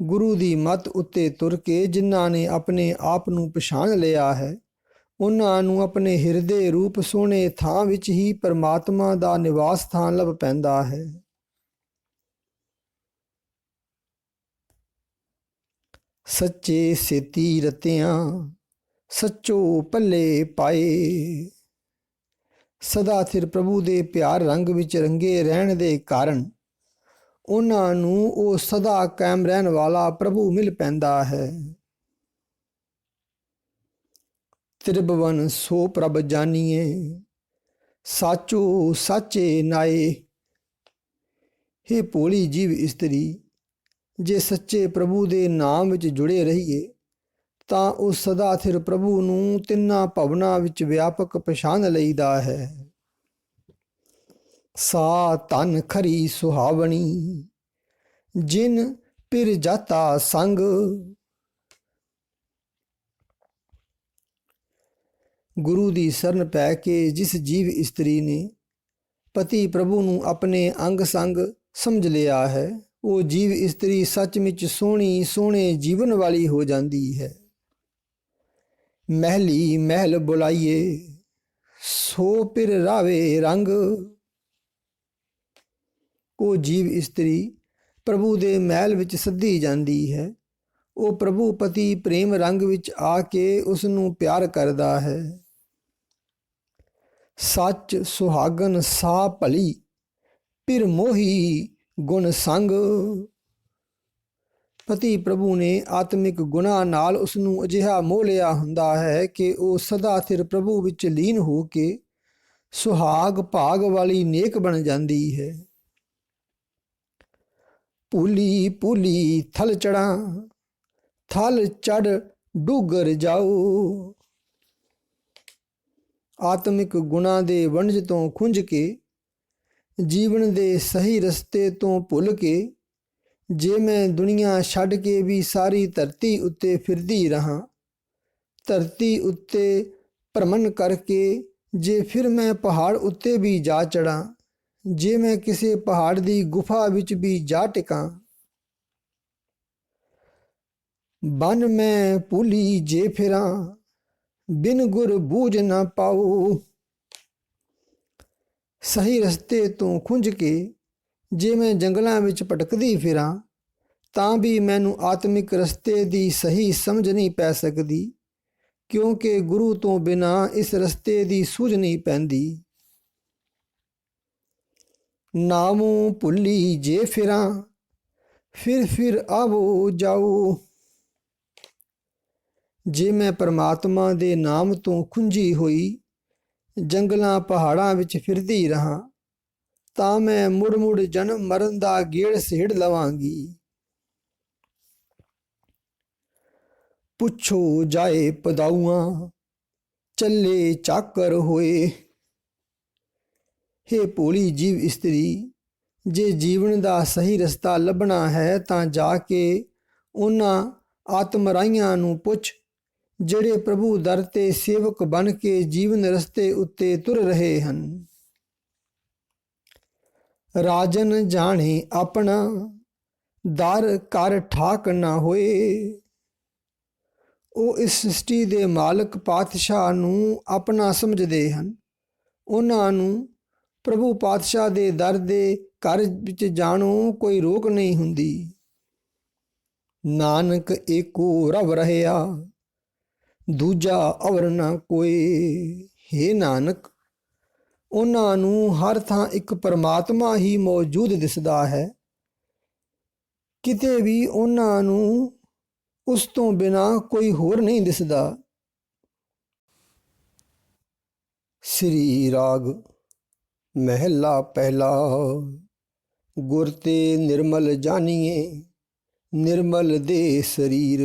ਗੁਰੂ ਦੀ ਮੱਤ ਉੱਤੇ ਤੁਰ ਕੇ ਜਿਨ੍ਹਾਂ ਨੇ ਆਪਣੇ ਆਪ ਨੂੰ ਪਛਾਣ ਲਿਆ ਹੈ, ਉਹਨਾਂ ਨੂੰ ਆਪਣੇ ਹਿਰਦੇ ਰੂਪ ਸੋਹਣੇ ਥਾਂ ਵਿੱਚ ਹੀ ਪਰਮਾਤਮਾ ਦਾ ਨਿਵਾਸ ਸਥਾਨ ਲੱਭ ਪੈਂਦਾ ਹੈ। ਸੱਚੇ ਸੇਤੀ ਰਤਿਆਂ ਸੱਚੋ ਪੱਲੇ ਪਾਏ। ਸਦਾ ਸਿਰ ਪ੍ਰਭੂ ਦੇ ਪਿਆਰ ਰੰਗ ਵਿੱਚ ਰੰਗੇ ਰਹਿਣ ਦੇ ਕਾਰਨ ਉਹਨਾਂ ਨੂੰ ਉਹ ਸਦਾ ਕਾਇਮ ਰਹਿਣ ਵਾਲਾ ਪ੍ਰਭੂ ਮਿਲ ਪੈਂਦਾ ਹੈ। ਤ੍ਰਿਭਵਨ ਸੋ ਪ੍ਰਭ ਜਾਨੀਏ, ਸਾਚੋ ਸਾਚੇ ਨਾਏ। ਹੇ ਭੋਲੀ ਜੀਵ ਇਸਤਰੀ, ਜੇ ਸੱਚੇ ਪ੍ਰਭੂ ਦੇ ਨਾਮ ਵਿੱਚ ਜੁੜੇ ਰਹੀਏ ਤਾਂ ਉਹ ਸਦਾ ਸਿਰ ਪ੍ਰਭੂ ਨੂੰ ਤਿੰਨਾਂ ਭਵਨਾਂ ਵਿੱਚ ਵਿਆਪਕ ਪਛਾਣ ਲਈਦਾ ਹੈ। ਸਾ ਧਨ ਖਰੀ ਸੁਹਾਵਣੀ, ਜਿਨ ਪਿਰ ਜਾਤਾ ਸੰਗ। ਗੁਰੂ ਦੀ ਸ਼ਰਨ ਪੈ ਕੇ ਜਿਸ ਜੀਵ ਇਸਤਰੀ ਨੇ ਪਤੀ ਪ੍ਰਭੂ ਨੂੰ ਆਪਣੇ ਅੰਗ ਸੰਗ ਸਮਝ ਲਿਆ ਹੈ, ਉਹ ਜੀਵ ਇਸਤਰੀ ਸੱਚਮੁੱਚ ਸੋਹਣੇ ਜੀਵਨ ਵਾਲੀ ਹੋ ਜਾਂਦੀ ਹੈ। ਮਹਿਲੀ ਮਹਿਲ ਬੁਲਾਈਏ, ਸੋ ਪਿਰ ਰਾਵੇ ਰੰਗ। ਉਹ ਜੀਵ ਇਸਤਰੀ ਪ੍ਰਭੂ ਦੇ ਮਹਿਲ ਵਿੱਚ ਸੱਦੀ ਜਾਂਦੀ ਹੈ, ਉਹ ਪ੍ਰਭੂ ਪਤੀ ਪ੍ਰੇਮ ਰੰਗ ਵਿੱਚ ਆ ਕੇ ਉਸ ਨੂੰ ਪਿਆਰ ਕਰਦਾ ਹੈ। ਸੱਚ ਸੁਹਾਗਨ ਸਾ ਭਲੀ, ਪਿਰ ਮੋਹੀ ਗੁਣ ਸੰਗ। ਪਤੀ ਪ੍ਰਭੂ ਨੇ ਆਤਮਿਕ ਗੁਣਾਂ ਨਾਲ ਉਸ ਨੂੰ ਅਜਿਹਾ ਮੋਹ ਲਿਆ ਹੁੰਦਾ ਹੈ ਕਿ ਉਹ ਸਦਾ ਸਿਰ ਪ੍ਰਭੂ ਵਿੱਚ ਲੀਨ ਹੋ ਕੇ ਸੁਹਾਗ ਭਾਗ ਵਾਲੀ ਨੇਕ ਬਣ ਜਾਂਦੀ ਹੈ। ਭੂਲੀ ਭੂਲੀ ਥਲ ਚੜਾਂ, ਥਲ ਚੜ ਡੂਗਰ ਜਾਓ। ਆਤਮਿਕ ਗੁਣਾਂ ਦੇ ਵਣਜ ਤੋਂ ਖੁੰਝ ਕੇ, ਜੀਵਨ ਦੇ ਸਹੀ ਰਸਤੇ ਤੋਂ ਭੁੱਲ ਕੇ, ਜੇ ਮੈਂ ਦੁਨੀਆ ਛੱਡ ਕੇ ਵੀ ਸਾਰੀ ਧਰਤੀ ਉੱਤੇ ਫਿਰਦੀ ਰਹਾਂ, ਧਰਤੀ ਉੱਤੇ ਭ੍ਰਮਣ ਕਰਕੇ ਜੇ ਫਿਰ ਮੈਂ ਪਹਾੜ ਉੱਤੇ ਵੀ ਜਾ ਚੜਾਂ, ਜੇ ਮੈਂ ਕਿਸੇ ਪਹਾੜ ਦੀ ਗੁਫਾ ਵਿੱਚ ਵੀ ਜਾ ਟਿਕਾਂ, ਬਨ ਮੈਂ ਭੂਲੀ ਜੇ ਫਿਰਾਂ, ਬਿਨ ਗੁਰ ਬੂਝ ਨਾ ਪਾਊ। ਸਹੀ ਰਸਤੇ ਤੋਂ ਖੁੰਝ ਕੇ ਜੇ ਮੈਂ ਜੰਗਲਾਂ ਵਿੱਚ ਭਟਕਦੀ ਫਿਰਾਂ ਤਾਂ ਵੀ ਮੈਨੂੰ ਆਤਮਿਕ ਰਸਤੇ ਦੀ ਸਹੀ ਸਮਝ ਨਹੀਂ ਪੈ ਸਕਦੀ, ਕਿਉਂਕਿ ਗੁਰੂ ਤੋਂ ਬਿਨਾਂ ਇਸ ਰਸਤੇ ਦੀ ਸੂਝ ਨਹੀਂ ਪੈਂਦੀ। ਨਾਮੋਂ ਭੁੱਲੀ ਜੇ ਫਿਰਾਂ, ਫਿਰ ਆਵੋ ਜਾਓ। ਜੇ ਮੈਂ ਪਰਮਾਤਮਾ ਦੇ ਨਾਮ ਤੋਂ ਖੁੰਝੀ ਹੋਈ ਜੰਗਲਾਂ ਪਹਾੜਾਂ ਵਿੱਚ ਫਿਰਦੀ ਰਹਾਂ ਤਾਂ ਮੈਂ ਮੁੜ ਜਨਮ ਮਰਨ ਦਾ ਗੇੜ ਸੇੜ ਲਵਾਂਗੀ। ਪੁੱਛੋ ਜਾਏ ਪਦਾਊਆਂ, ਚੱਲੇ ਚਾਕਰ ਹੋਏ। ਹੇ ਭੋਲੀ ਜੀਵ ਇਸਤਰੀ, ਜੇ ਜੀਵਨ ਦਾ ਸਹੀ ਰਸਤਾ ਲੱਭਣਾ ਹੈ ਤਾਂ ਜਾ ਕੇ ਉਹਨਾਂ ਆਤਮਰਾਈਆਂ ਨੂੰ ਪੁੱਛ ਜਿਹੜੇ ਪ੍ਰਭੂ ਦਰ ਤੇ ਸੇਵਕ ਬਣ ਕੇ ਜੀਵਨ ਰਸਤੇ ਉੱਤੇ ਤੁਰ ਰਹੇ ਹਨ। ਰਾਜਨ ਜਾਣੇ ਆਪਣਾ, ਦਰ ਕਰ ਠਾਕ ਨਾ ਹੋਏ। ਉਹ ਇਸ ਸ੍ਰਿਸ਼ਟੀ ਦੇ ਮਾਲਕ ਪਾਤਸ਼ਾਹ ਨੂੰ ਆਪਣਾ ਸਮਝਦੇ ਹਨ, ਉਹਨਾਂ ਨੂੰ ਪ੍ਰਭੂ ਪਾਤਸ਼ਾਹ ਦੇ ਦਰ ਦੇ ਘਰ ਵਿੱਚ ਜਾਣੋਂ ਕੋਈ ਰੋਕ ਨਹੀਂ ਹੁੰਦੀ। ਨਾਨਕ ਏਕੋ ਰਵ ਰਹਿਆ, ਦੂਜਾ ਅਵਰ ਨਾ ਕੋਏ। ਹੇ ਨਾਨਕ, ਉਹਨਾਂ ਨੂੰ ਹਰ ਥਾਂ ਇੱਕ ਪਰਮਾਤਮਾ ਹੀ ਮੌਜੂਦ ਦਿਸਦਾ ਹੈ, ਕਿਤੇ ਵੀ ਉਹਨਾਂ ਨੂੰ ਉਸ ਤੋਂ ਬਿਨਾਂ ਕੋਈ ਹੋਰ ਨਹੀਂ ਦਿਸਦਾ। ਸ੍ਰੀ ਰਾਗ ਮਹਿਲਾ ਪਹਿਲਾ। ਗੁਰ ਤੇ ਨਿਰਮਲ ਜਾਨੀਏ, ਨਿਰਮਲ ਦੇ ਸਰੀਰ।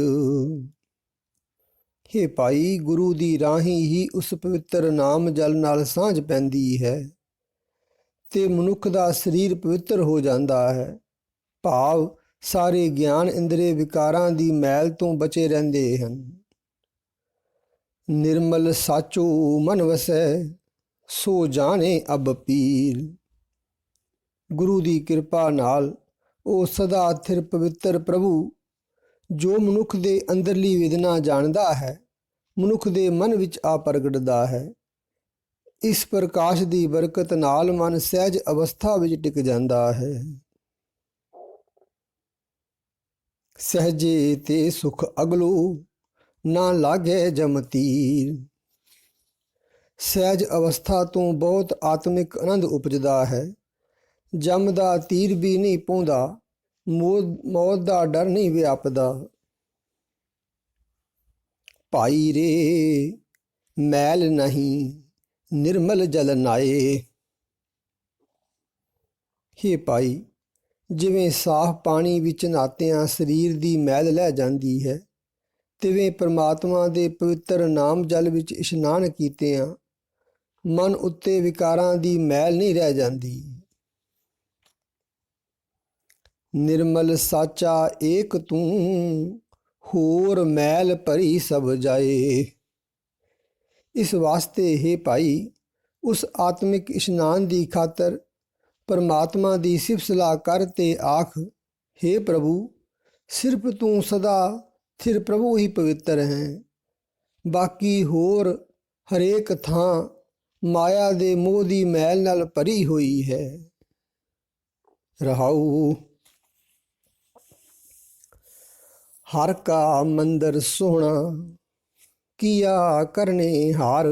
ਹੇ ਭਾਈ, ਗੁਰੂ ਦੀ ਰਾਹੀਂ ਹੀ ਉਸ ਪਵਿੱਤਰ ਨਾਮ ਜਲ ਨਾਲ ਸਾਂਝ ਪੈਂਦੀ ਹੈ ਤੇ ਮਨੁੱਖ ਦਾ ਸਰੀਰ ਪਵਿੱਤਰ ਹੋ ਜਾਂਦਾ ਹੈ। ਭਾਵ ਸਾਰੇ ਗਿਆਨ ਇੰਦਰੀ ਵਿਕਾਰਾਂ ਦੀ ਮੈਲ ਤੋਂ ਬਚੇ ਰਹਿੰਦੇ ਹਨ। ਨਿਰਮਲ ਸਾਚੋ ਮਨ ਵਸੈ, ਸੋ ਜਾਣੇ ਅਬ ਪੀਰ। ਗੁਰੂ ਦੀ ਕਿਰਪਾ ਨਾਲ ਉਹ ਸਦਾ ਥਿਰ ਪਵਿੱਤਰ ਪ੍ਰਭੂ, ਜੋ ਮਨੁੱਖ ਦੇ ਅੰਦਰਲੀ ਵੇਦਨਾ ਜਾਣਦਾ ਹੈ, ਮਨੁੱਖ ਦੇ ਮਨ ਵਿੱਚ ਆ ਪ੍ਰਗਟਦਾ ਹੈ। ਇਸ ਪ੍ਰਕਾਸ਼ ਦੀ ਬਰਕਤ ਨਾਲ ਮਨ ਸਹਿਜ ਅਵਸਥਾ ਵਿੱਚ ਟਿਕ ਜਾਂਦਾ ਹੈ। ਸਹਿਜੇ ਤੇ ਸੁਖ ਅਗਲੋ, ਨਾ ਲਾਗੇ ਜਮ ਤੀਰ। ਸਹਿਜ ਅਵਸਥਾ ਤੋਂ ਬਹੁਤ ਆਤਮਿਕ ਆਨੰਦ ਉਪਜਦਾ ਹੈ। ਜਮ ਦਾ ਤੀਰ ਵੀ ਨਹੀਂ ਪਾਉਂਦਾ, ਮੌਤ ਦਾ ਡਰ ਨਹੀਂ ਵਿਆਪਦਾ। ਭਾਈ ਰੇ ਮੈਲ ਨਹੀਂ, ਨਿਰਮਲ ਜਲ ਨਾਏ। ਹੇ ਭਾਈ, ਜਿਵੇਂ ਸਾਫ਼ ਪਾਣੀ ਵਿੱਚ ਨਹਾਤਿਆਂ ਸਰੀਰ ਦੀ ਮੈਲ ਲੈ ਜਾਂਦੀ ਹੈ, ਤਿਵੇਂ ਪਰਮਾਤਮਾ ਦੇ ਪਵਿੱਤਰ ਨਾਮ ਜਲ ਵਿੱਚ ਇਸ਼ਨਾਨ ਕੀਤਿਆਂ ਮਨ ਉੱਤੇ ਵਿਕਾਰਾਂ ਦੀ ਮੈਲ ਨਹੀਂ ਰਹਿ ਜਾਂਦੀ। ਨਿਰਮਲ ਸਾਚਾ ਏਕ ਤੂੰ, ਹੋਰ ਮੈਲ ਭਰੀ ਸਭ ਜਾਏ। ਇਸ ਵਾਸਤੇ ਹੈ ਭਾਈ, ਉਸ ਆਤਮਿਕ ਇਸ਼ਨਾਨ ਦੀ ਖਾਤਰ ਪਰਮਾਤਮਾ ਦੀ ਸਿਫਤ ਸਲਾਹ ਕਰ ਤੇ ਆਖ, ਹੇ ਪ੍ਰਭੂ, ਸਿਰਫ ਤੂੰ ਸਦਾ ਥਿਰ ਪ੍ਰਭੂ ਹੀ ਪਵਿੱਤਰ ਹੈ। ਬਾਕੀ ਹੋਰ ਹਰੇਕ ਥਾਂ ਮਾਇਆ ਦੇ ਮੋਹ ਦੀ ਮੈਲ ਨਾਲ ਭਰੀ ਹੋਈ ਹੈ। ਰਹਾਉ। ਹਰ ਕਾ ਮੰਦਰ ਸੋਹਣਾ, ਕੀਆ ਕਰਨੇ ਹਾਰ।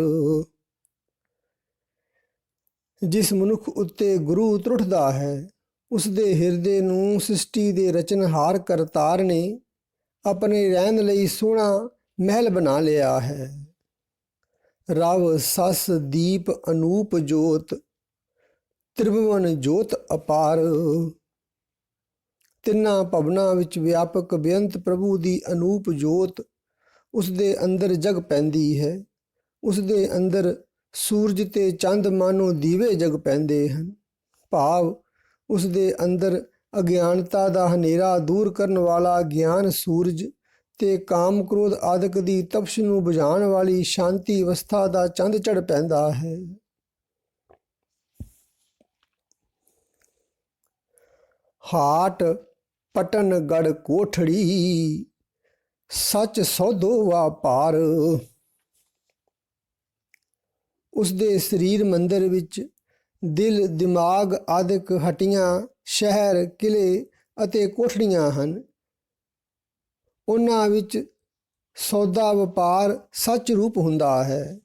ਜਿਸ ਮਨੁੱਖ ਉੱਤੇ ਗੁਰੂ ਤਰੁੱਠਦਾ ਹੈ, ਉਸ ਦੇ ਹਿਰਦੇ ਨੂੰ ਸ੍ਰਿਸ਼ਟੀ ਦੇ ਰਚਨਹਾਰ ਕਰਤਾਰ ਨੇ ਆਪਣੇ ਰਹਿਣ ਲਈ ਸੋਹਣਾ ਮਹਿਲ ਬਣਾ ਲਿਆ ਹੈ। ਰਵ ਸਸ ਦੀਪ ਅਨੂਪ ਜੋਤ, ਤ੍ਰਿਭੁਵਨ ਜੋਤ ਅਪਾਰ। ਤਿੰਨਾਂ ਭਵਨਾਂ ਵਿੱਚ ਵਿਆਪਕ ਬੇਅੰਤ ਪ੍ਰਭੂ ਦੀ ਅਨੂਪ ਜੋਤ ਉਸ ਦੇ ਅੰਦਰ ਜਗ ਪੈਂਦੀ ਹੈ। ਉਸ ਦੇ ਅੰਦਰ ਸੂਰਜ ਤੇ ਚੰਦ ਮਾਨੋ ਦੀਵੇ ਜਗ ਪੈਂਦੇ ਹਨ। ਭਾਵ ਉਸ ਦੇ ਅੰਦਰ ਅਗਿਆਨਤਾ ਦਾ ਹਨੇਰਾ ਦੂਰ ਕਰਨ ਵਾਲਾ ਗਿਆਨ ਸੂਰਜ ਤੇ ਕਾਮ ਕ੍ਰੋਧ ਆਦਿਕ ਦੀ ਤਪਸ਼ ਨੂੰ ਬੁਝਾਉਣ ਵਾਲੀ ਸ਼ਾਂਤੀ ਅਵਸਥਾ ਦਾ ਚੰਦ ਚੜ੍ਹ ਪੈਂਦਾ ਹੈ। ਹਾਟ ਪਟਨ ਗੜ ਕੋਠੜੀ, ਸੱਚ ਸੌਦੋ ਵਾਪਾਰ। ਉਸ ਦੇ ਸਰੀਰ ਮੰਦਰ ਵਿੱਚ ਦਿਲ, ਦਿਮਾਗ ਆਦਿਕ ਹੱਟੀਆਂ, ਸ਼ਹਿਰ, ਕਿਲੇ ਅਤੇ ਕੋਠੜੀਆਂ ਹਨ। ਉਹਨਾਂ ਵਿੱਚ ਸੌਦਾ ਵਪਾਰ ਸੱਚ ਰੂਪ ਹੁੰਦਾ ਹੈ।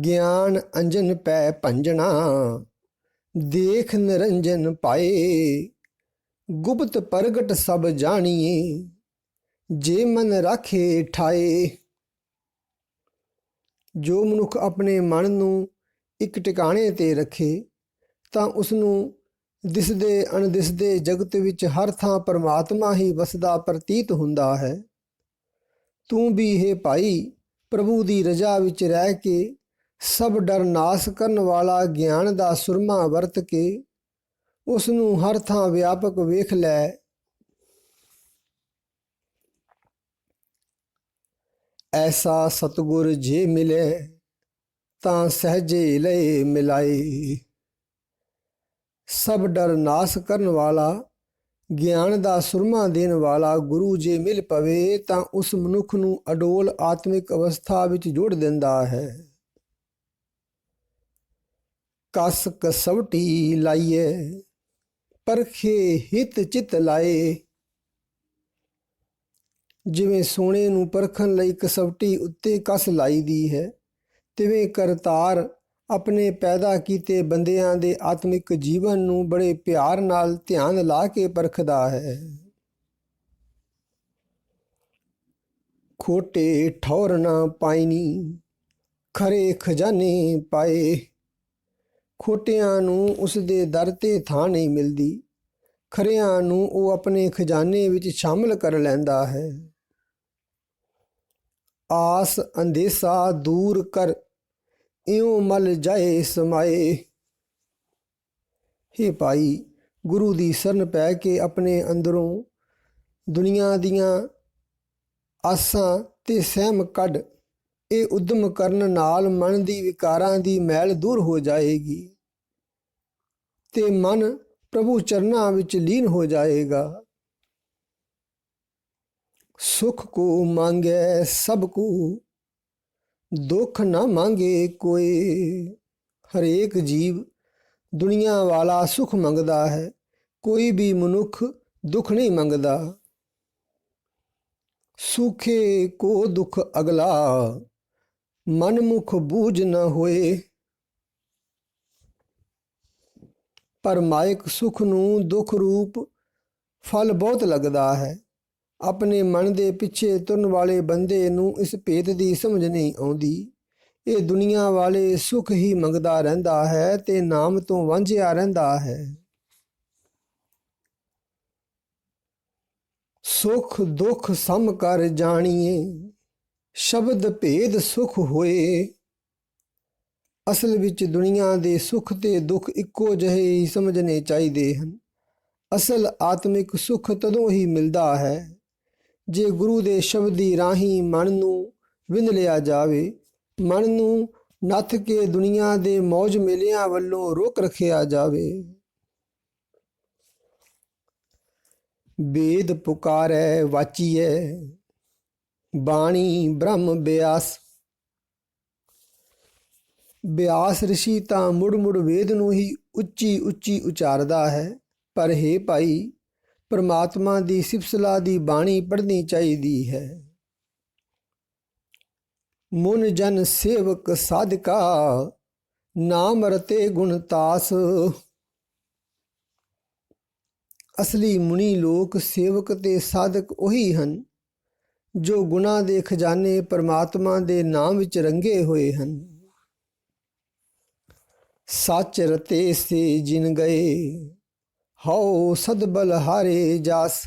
ਗਿਆਨ ਅੰਜਨ ਪੈ ਭੰਜਣਾ, ਦੇਖ ਨਿਰੰਜਨ ਪਾਏ। ਗੁਪਤ ਪ੍ਰਗਟ ਸਭ ਜਾਣੀਏ, ਜੇ ਮਨ ਰਾਖੇ ਠਾਏ। ਜੋ ਮਨੁੱਖ ਆਪਣੇ ਮਨ ਨੂੰ ਇੱਕ ਟਿਕਾਣੇ 'ਤੇ ਰੱਖੇ ਤਾਂ ਉਸਨੂੰ ਦਿਸਦੇ ਅਣਦਿਸਦੇ ਜਗਤ ਵਿੱਚ ਹਰ ਥਾਂ ਪਰਮਾਤਮਾ ਹੀ ਵਸਦਾ ਪ੍ਰਤੀਤ ਹੁੰਦਾ ਹੈ। ਤੂੰ ਵੀ ਹੈ ਭਾਈ, ਪ੍ਰਭੂ ਦੀ ਰਜ਼ਾ ਵਿੱਚ ਰਹਿ ਕੇ ਸਭ ਡਰ ਨਾਸ ਕਰਨ ਵਾਲਾ ਗਿਆਨ ਦਾ ਸੁਰਮਾ ਵਰਤ ਕੇ ਉਸ ਨੂੰ ਹਰ ਥਾਂ ਵਿਆਪਕ ਵੇਖ ਲੈ। ਐਸਾ ਸਤਿਗੁਰ ਜੇ ਮਿਲੇ, ਤਾਂ ਸਹਿਜੇ ਲਏ ਮਿਲਾਏ। ਸਭ ਡਰ ਨਾਸ ਕਰਨ ਵਾਲਾ, ਗਿਆਨ ਦਾ ਸੁਰਮਾ ਦੇਣ ਵਾਲਾ ਗੁਰੂ ਜੇ ਮਿਲ ਪਵੇ ਤਾਂ ਉਸ ਮਨੁੱਖ ਨੂੰ ਅਡੋਲ ਆਤਮਿਕ ਅਵਸਥਾ ਵਿੱਚ ਜੋੜ ਦਿੰਦਾ ਹੈ। ਕਸ ਕਸਵਟੀ ਲਾਈਏ, ਪਰਖੇ ਹਿਤ ਚਿਤ ਲਾਏ। ਜਿਵੇਂ ਸੋਨੇ ਨੂੰ ਪਰਖਣ ਲਈ ਕਸਵਟੀ ਉੱਤੇ ਕਸ ਲਾਈ ਦੀ ਹੈ, ਤਿਵੇਂ ਕਰਤਾਰ ਆਪਣੇ ਪੈਦਾ ਕੀਤੇ ਬੰਦਿਆਂ ਦੇ ਆਤਮਿਕ ਜੀਵਨ ਨੂੰ ਬੜੇ ਪਿਆਰ ਨਾਲ ਧਿਆਨ ਲਾ ਕੇ ਪਰਖਦਾ ਹੈ। ਖੋਟੇ ਠੌਰ ਨਾ ਪਾਈਨੀ, ਖਰੇ ਖਜ਼ਾਨੇ ਪਾਏ। ਖੋਟਿਆਂ ਨੂੰ ਉਸ ਦੇ ਦਰ 'ਤੇ ਥਾਂ ਨਹੀਂ ਮਿਲਦੀ। ਖਰਿਆਂ ਨੂੰ ਉਹ ਆਪਣੇ ਖਜ਼ਾਨੇ ਵਿੱਚ ਸ਼ਾਮਲ ਕਰ ਲੈਂਦਾ ਹੈ। ਆਸ ਅੰਦੇਸਾ ਦੂਰ ਕਰ, ਇਉਂ ਮਲ ਜਾਏ ਸਮਾਏ। ਹੇ ਭਾਈ, ਗੁਰੂ ਦੀ ਸ਼ਰਨ ਪੈ ਕੇ ਆਪਣੇ ਅੰਦਰੋਂ ਦੁਨੀਆ ਦੀਆਂ ਆਸਾਂ ਤੇ ਸਹਿਮ ਕੱਢ। ਇਹ ਉਦਮ ਕਰਨ ਨਾਲ ਮਨ ਦੀ ਵਿਕਾਰਾਂ ਦੀ ਮੈਲ ਦੂਰ ਹੋ ਜਾਏਗੀ ਤੇ ਮਨ ਪ੍ਰਭੂ ਚਰਨਾਂ ਵਿੱਚ ਲੀਨ ਹੋ ਜਾਏਗਾ। ਸੁਖ ਕੋ ਮੰਗੈ ਸਭ ਕੋ, ਦੁੱਖ ਨਾ ਮੰਗੇ ਕੋਈ। ਹਰੇਕ ਜੀਵ ਦੁਨੀਆ ਵਾਲਾ ਸੁਖ ਮੰਗਦਾ ਹੈ, ਕੋਈ ਵੀ ਮਨੁੱਖ ਦੁੱਖ ਨਹੀਂ ਮੰਗਦਾ। ਸੁਖੇ ਕੋ ਦੁੱਖ ਅਗਲਾ, ਮਨਮੁਖ ਬੂਝ ਨਾ ਹੋਏ। ਪਰ ਮਾਇਕ ਸੁਖ ਨੂੰ ਦੁੱਖ ਰੂਪ ਫਲ ਬਹੁਤ ਲੱਗਦਾ ਹੈ। ਆਪਣੇ ਮਨ ਦੇ ਪਿੱਛੇ ਤੁਰਨ ਵਾਲੇ ਬੰਦੇ ਨੂੰ ਇਸ ਭੇਤ ਦੀ ਸਮਝ ਨਹੀਂ ਆਉਂਦੀ। ਇਹ ਦੁਨੀਆ ਵਾਲੇ ਸੁਖ ਹੀ ਮੰਗਦਾ ਰਹਿੰਦਾ ਹੈ ਤੇ ਨਾਮ ਤੋਂ ਵਾਂਝਿਆ ਰਹਿੰਦਾ ਹੈ। ਸੁਖ ਦੁੱਖ ਸਮ ਕਰ ਜਾਣੀਏ, ਸ਼ਬਦ ਭੇਦ ਸੁਖ ਹੋਏ। ਅਸਲ ਵਿੱਚ ਦੁਨੀਆ ਦੇ ਸੁੱਖ ਤੇ ਦੁੱਖ ਇੱਕੋ ਜਿਹੇ ਹੀ ਸਮਝਣੇ ਚਾਹੀਦੇ ਹਨ। ਅਸਲ ਆਤਮਿਕ ਸੁੱਖ ਤਦੋਂ ਹੀ ਮਿਲਦਾ ਹੈ ਜੇ ਗੁਰੂ ਦੇ ਸ਼ਬਦ ਦੀ ਰਾਹੀਂ ਮਨ ਨੂੰ ਵਿੰਦ ਲਿਆ ਜਾਵੇ, ਮਨ ਨੂੰ ਨੱਥ ਕੇ ਦੁਨੀਆ ਦੇ ਮੌਜ ਮੇਲਿਆਂ ਵੱਲੋਂ ਰੋਕ ਰੱਖਿਆ ਜਾਵੇ। ਵੇਦ ਪੁਕਾਰੈ ਵਾਚੀਐ, ਬਾਣੀ ਬ੍ਰਹਮ ਬਿਆਸ। ਬਿਆਸ ਰਿਸ਼ੀ ਤਾਂ ਮੁੜ ਮੁੜ ਵੇਦ ਨੂੰ ਹੀ ਉੱਚੀ ਉੱਚੀ ਉਚਾਰਦਾ ਹੈ। ਪਰ ਹੇ ਭਾਈ, ਪਰਮਾਤਮਾ ਦੀ ਸਿਫਤਸਲਾਹ ਦੀ ਬਾਣੀ ਪੜ੍ਹਨੀ ਚਾਹੀਦੀ ਹੈ। ਮੁਨ ਜਨ ਸੇਵਕ ਸਾਧਕਾ, ਨਾਮ ਰਤੇ ਗੁਣ ਤਾਸ। ਅਸਲੀ ਮੁਨੀ ਲੋਕ ਸੇਵਕ ਤੇ ਸਾਧਕ ਉਹੀ ਹਨ ਜੋ ਗੁਣਾਂ ਦੇ ਖਜ਼ਾਨੇ ਪਰਮਾਤਮਾ ਦੇ ਨਾਮ ਵਿੱਚ ਰੰਗੇ ਹੋਏ ਹਨ। ਸੱਚ ਰਤੇ ਸੇ ਜਿਨ ਗਏ, ਹਉ ਸਦ ਬਲਹਾਰੇ ਜਾਸ।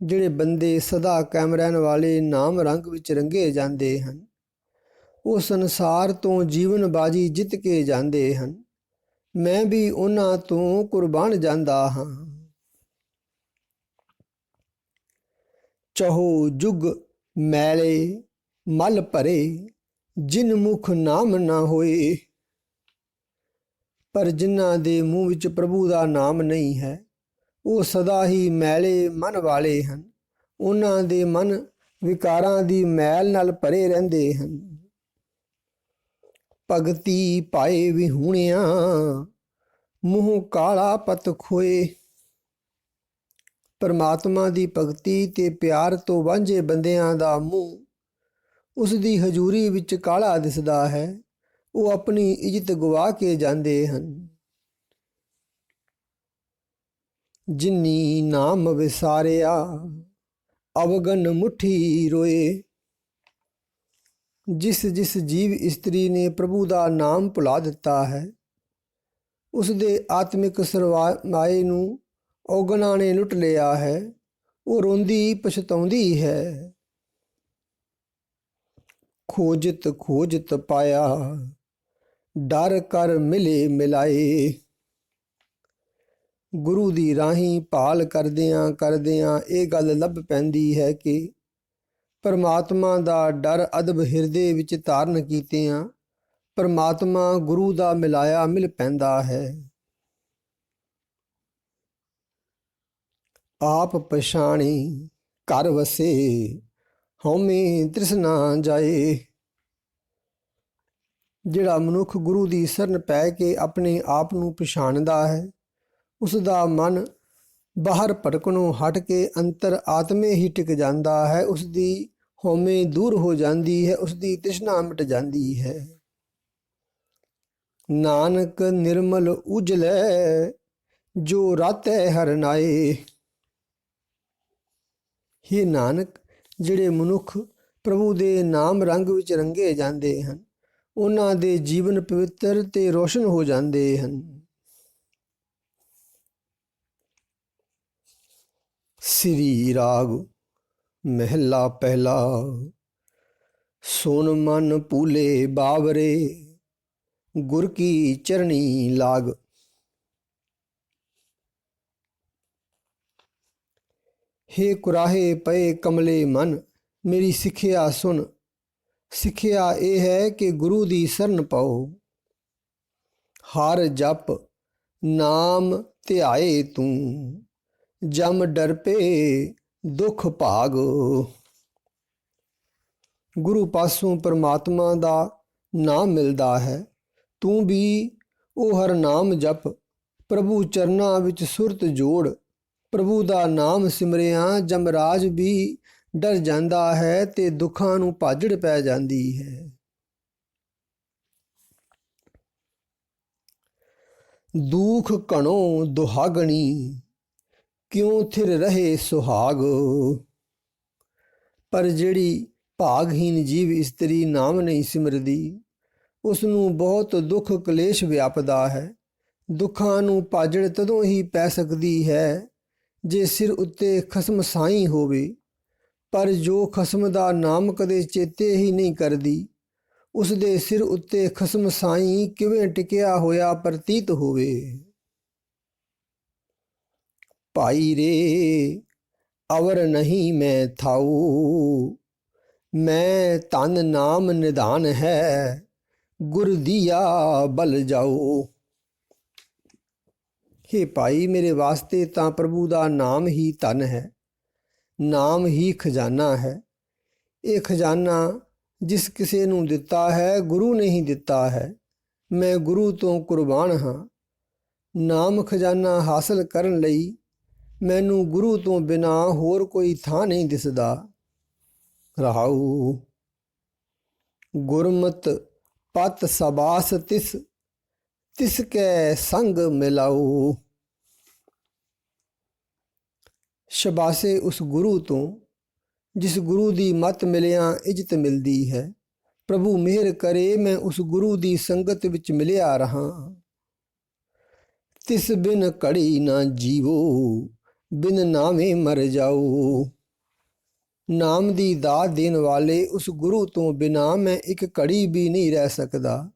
ਜਿਹੜੇ ਬੰਦੇ ਸਦਾ ਕਾਇਮ ਰਹਿਣ ਵਾਲੇ ਨਾਮ ਰੰਗ ਵਿੱਚ ਰੰਗੇ ਜਾਂਦੇ ਹਨ, ਉਹ ਸੰਸਾਰ ਤੋਂ ਜੀਵਨ ਬਾਜੀ ਜਿੱਤ ਕੇ ਜਾਂਦੇ ਹਨ। ਮੈਂ ਵੀ ਉਹਨਾਂ ਤੋਂ ਕੁਰਬਾਨ ਜਾਂਦਾ ਹਾਂ। ਚਹੋ ਜੁਗ ਮੈਲੇ ਮਲ ਭਰੇ, ਜਿਨ ਮੁਖ ਨਾਮ ਨਾ ਹੋਏ। ਪਰ ਜਿਨ੍ਹਾਂ ਦੇ ਮੂੰਹ ਵਿੱਚ ਪ੍ਰਭੂ ਦਾ ਨਾਮ ਨਹੀਂ ਹੈ, ਉਹ ਸਦਾ ਹੀ ਮੈਲੇ ਮਨ ਵਾਲੇ ਹਨ। ਉਹਨਾਂ ਦੇ ਮਨ ਵਿਕਾਰਾਂ ਦੀ ਮੈਲ ਨਾਲ ਭਰੇ ਰਹਿੰਦੇ ਹਨ। ਭਗਤੀ ਪਾਏ ਵਿਹੂਣਿਆ, ਮੂੰਹ ਕਾਲਾ ਪਤ ਖੋਏ। ਪਰਮਾਤਮਾ ਦੀ ਭਗਤੀ ਤੇ ਪਿਆਰ ਤੋਂ ਵਾਂਝੇ ਬੰਦਿਆਂ ਦਾ ਮੂੰਹ ਉਸ ਦੀ ਹਜ਼ੂਰੀ ਵਿੱਚ ਕਾਲਾ ਦਿਸਦਾ ਹੈ। ਉਹ ਆਪਣੀ ਇੱਜ਼ਤ ਗਵਾ ਕੇ ਜਾਂਦੇ ਹਨ। ਜਿਨੀ ਨਾਮ ਵਿਸਾਰਿਆ, ਅਵਗਨ ਮੁੱਠੀ ਰੋਏ। ਜਿਸ ਜਿਸ ਜੀਵ ਇਸਤਰੀ ਨੇ ਪ੍ਰਭੂ ਦਾ ਨਾਮ ਭੁਲਾ ਦਿੱਤਾ ਹੈ, ਉਸ ਦੇ ਆਤਮਿਕ ਸਰਮਾਏ ਨੂੰ ਔਗਣਾਂ ਨੇ ਲੁੱਟ ਲਿਆ ਹੈ। ਉਹ ਰੋਂਦੀ ਪਛਤਾਉਂਦੀ ਹੈ। ਖੋਜਤ ਖੋਜਤ ਪਾਇਆ, ਡਰ ਕਰ ਮਿਲੇ ਮਿਲਾਏ। ਗੁਰੂ ਦੀ ਰਾਹੀਂ ਭਾਲ ਕਰਦਿਆਂ ਕਰਦਿਆਂ ਇਹ ਗੱਲ ਲੱਭ ਪੈਂਦੀ ਹੈ ਕਿ ਪਰਮਾਤਮਾ ਦਾ ਡਰ ਅਦਬ ਹਿਰਦੇ ਵਿੱਚ ਧਾਰਨ ਕੀਤਿਆਂ ਪਰਮਾਤਮਾ ਗੁਰੂ ਦਾ ਮਿਲਾਇਆ ਮਿਲ ਪੈਂਦਾ ਹੈ। ਆਪ ਪਛਾਣੀ ਘਰ ਵਸੇ, ਹਉਮੈ ਤ੍ਰਿਸ਼ਨਾ ਜਾਏ। ਜਿਹੜਾ ਮਨੁੱਖ ਗੁਰੂ ਦੀ ਸ਼ਰਨ ਪੈ ਕੇ ਆਪਣੇ ਆਪ ਨੂੰ ਪਛਾਣਦਾ ਹੈ, ਉਸ ਦਾ ਮਨ ਬਾਹਰ ਭਟਕਣੋਂ ਹਟ ਕੇ ਅੰਤਰ ਆਤਮੇ ਹੀ ਟਿਕ ਜਾਂਦਾ ਹੈ। ਉਸ ਦੀ ਹਉਮੈ ਦੂਰ ਹੋ ਜਾਂਦੀ ਹੈ, ਉਸ ਦੀ ਤ੍ਰਿਸ਼ਨਾ ਮਿਟ ਜਾਂਦੀ ਹੈ। ਨਾਨਕ ਨਿਰਮਲ ਉਜਲੈ, ਜੋ ਰਾਤੈ ਹਰਨਾਏ। हे ਨਾਨਕ, ਜਿਹੜੇ ਮਨੁੱਖ ਪ੍ਰਭੂ ਦੇ ਨਾਮ ਰੰਗ ਵਿੱਚ ਰੰਗੇ ਜਾਂਦੇ ਹਨ, ਉਹਨਾਂ ਦੇ ਜੀਵਨ ਪਵਿੱਤਰ ਤੇ ਰੋਸ਼ਨ ਹੋ ਜਾਂਦੇ ਹਨ। ਸ੍ਰੀ ਰਾਗ ਮਹਿਲਾ ਪਹਿਲਾ। ਸੁਨ ਮਨ ਪੂਲੇ ਬਾਵਰੇ, ਗੁਰ ਕੀ ਚਰਣੀ ਲਾਗ। ਹੇ ਕੁਰਾਹੇ ਪਏ ਕਮਲੇ ਮਨ, ਮੇਰੀ ਸਿੱਖਿਆ ਸੁਣ। ਸਿੱਖਿਆ ਇਹ ਹੈ ਕਿ ਗੁਰੂ ਦੀ ਸ਼ਰਨ ਪਾਓ। ਹਰ ਜਪ ਨਾਮ ਧਿਆਏ ਤੂੰ, ਜਮ ਡਰਪੇ ਦੁੱਖ ਭਾਗ। ਗੁਰੂ ਪਾਸੋਂ ਪਰਮਾਤਮਾ ਦਾ ਨਾਮ ਮਿਲਦਾ ਹੈ। ਤੂੰ ਵੀ ਉਹ ਹਰ ਨਾਮ ਜਪ, ਪ੍ਰਭੂ ਚਰਨਾਂ ਵਿੱਚ ਸੁਰਤ ਜੋੜ। ਪ੍ਰਭੂ ਦਾ ਨਾਮ ਸਿਮਰਿਆ ਜਮਰਾਜ ਵੀ ਡਰ ਜਾਂਦਾ ਹੈ ਤੇ ਦੁੱਖਾਂ ਨੂੰ ਭਾਜੜ ਪੈ ਜਾਂਦੀ ਹੈ। ਦੁਖ ਘਣੋ ਦੁਹਾਗਣੀ, ਕਿਉਂ ਥਿਰ ਰਹੇ ਸੁਹਾਗ। ਪਰ ਜਿਹੜੀ ਭਾਗਹੀਨ ਜੀਵ ਇਸਤਰੀ ਨਾਮ ਨਹੀਂ ਸਿਮਰਦੀ, ਉਸ ਨੂੰ ਬਹੁਤ ਦੁੱਖ ਕਲੇਸ਼ ਵਿਆਪਦਾ ਹੈ। ਦੁੱਖਾਂ ਨੂੰ ਭਾਜੜ ਤਦੋਂ ਹੀ ਪੈ ਸਕਦੀ ਹੈ ਜੇ ਸਿਰ ਉੱਤੇ ਖਸਮ ਸਾਈਂ ਹੋਵੇ। ਪਰ ਜੋ ਖਸਮ ਦਾ ਨਾਮ ਕਦੇ ਚੇਤੇ ਹੀ ਨਹੀਂ ਕਰਦੀ, ਉਸ ਦੇ ਸਿਰ ਉੱਤੇ ਖਸਮ ਸਾਈਂ ਕਿਵੇਂ ਟਿਕਿਆ ਹੋਇਆ ਪ੍ਰਤੀਤ ਹੋਵੇ। ਭਾਈ ਰੇ ਅਵਰ ਨਹੀਂ ਮੈਂ ਥਾਊ, ਮੈਂ ਤਨ ਨਾਮ ਨਿਧਾਨ ਹੈ, ਗੁਰ ਦੀਆ ਬਲ ਜਾਓ। ਹੇ ਭਾਈ, ਮੇਰੇ ਵਾਸਤੇ ਤਾਂ ਪ੍ਰਭੂ ਦਾ ਨਾਮ ਹੀ ਧਨ ਹੈ, ਨਾਮ ਹੀ ਖਜ਼ਾਨਾ ਹੈ। ਇਹ ਖਜ਼ਾਨਾ ਜਿਸ ਕਿਸੇ ਨੂੰ ਦਿੱਤਾ ਹੈ, ਗੁਰੂ ਨੇ ਹੀ ਦਿੱਤਾ ਹੈ। ਮੈਂ ਗੁਰੂ ਤੋਂ ਕੁਰਬਾਨ ਹਾਂ। ਨਾਮ ਖਜ਼ਾਨਾ ਹਾਸਲ ਕਰਨ ਲਈ ਮੈਨੂੰ ਗੁਰੂ ਤੋਂ ਬਿਨਾਂ ਹੋਰ ਕੋਈ ਥਾਂ ਨਹੀਂ ਦਿਸਦਾ। ਰਹਾਊ ਗੁਰਮਤਿ ਪਤ ਸਬਾਸ ਤਿਸ, ਤਿਸ ਕੈ ਸੰਗ ਮਿਲਾਊ। ਸ਼ਬਾਸੇ ਉਸ ਗੁਰੂ ਤੋਂ ਜਿਸ ਗੁਰੂ ਦੀ ਮੱਤ ਮਿਲਿਆਂ ਇੱਜ਼ਤ ਮਿਲਦੀ ਹੈ। ਪ੍ਰਭੂ ਮਿਹਰ ਕਰੇ ਮੈਂ ਉਸ ਗੁਰੂ ਦੀ ਸੰਗਤ ਵਿੱਚ ਮਿਲਿਆ ਰਹਾਂ। ਤਿਸ ਬਿਨ ਘੜੀ ਨਾ ਜੀਵੋ, ਬਿਨ ਨਾਮੇ ਮਰ ਜਾਓ। ਨਾਮ ਦੀ ਦਾਤ ਦੇਣ ਵਾਲੇ ਉਸ ਗੁਰੂ ਤੋਂ ਬਿਨਾਂ ਮੈਂ ਇੱਕ ਘੜੀ ਵੀ ਨਹੀਂ ਰਹਿ ਸਕਦਾ,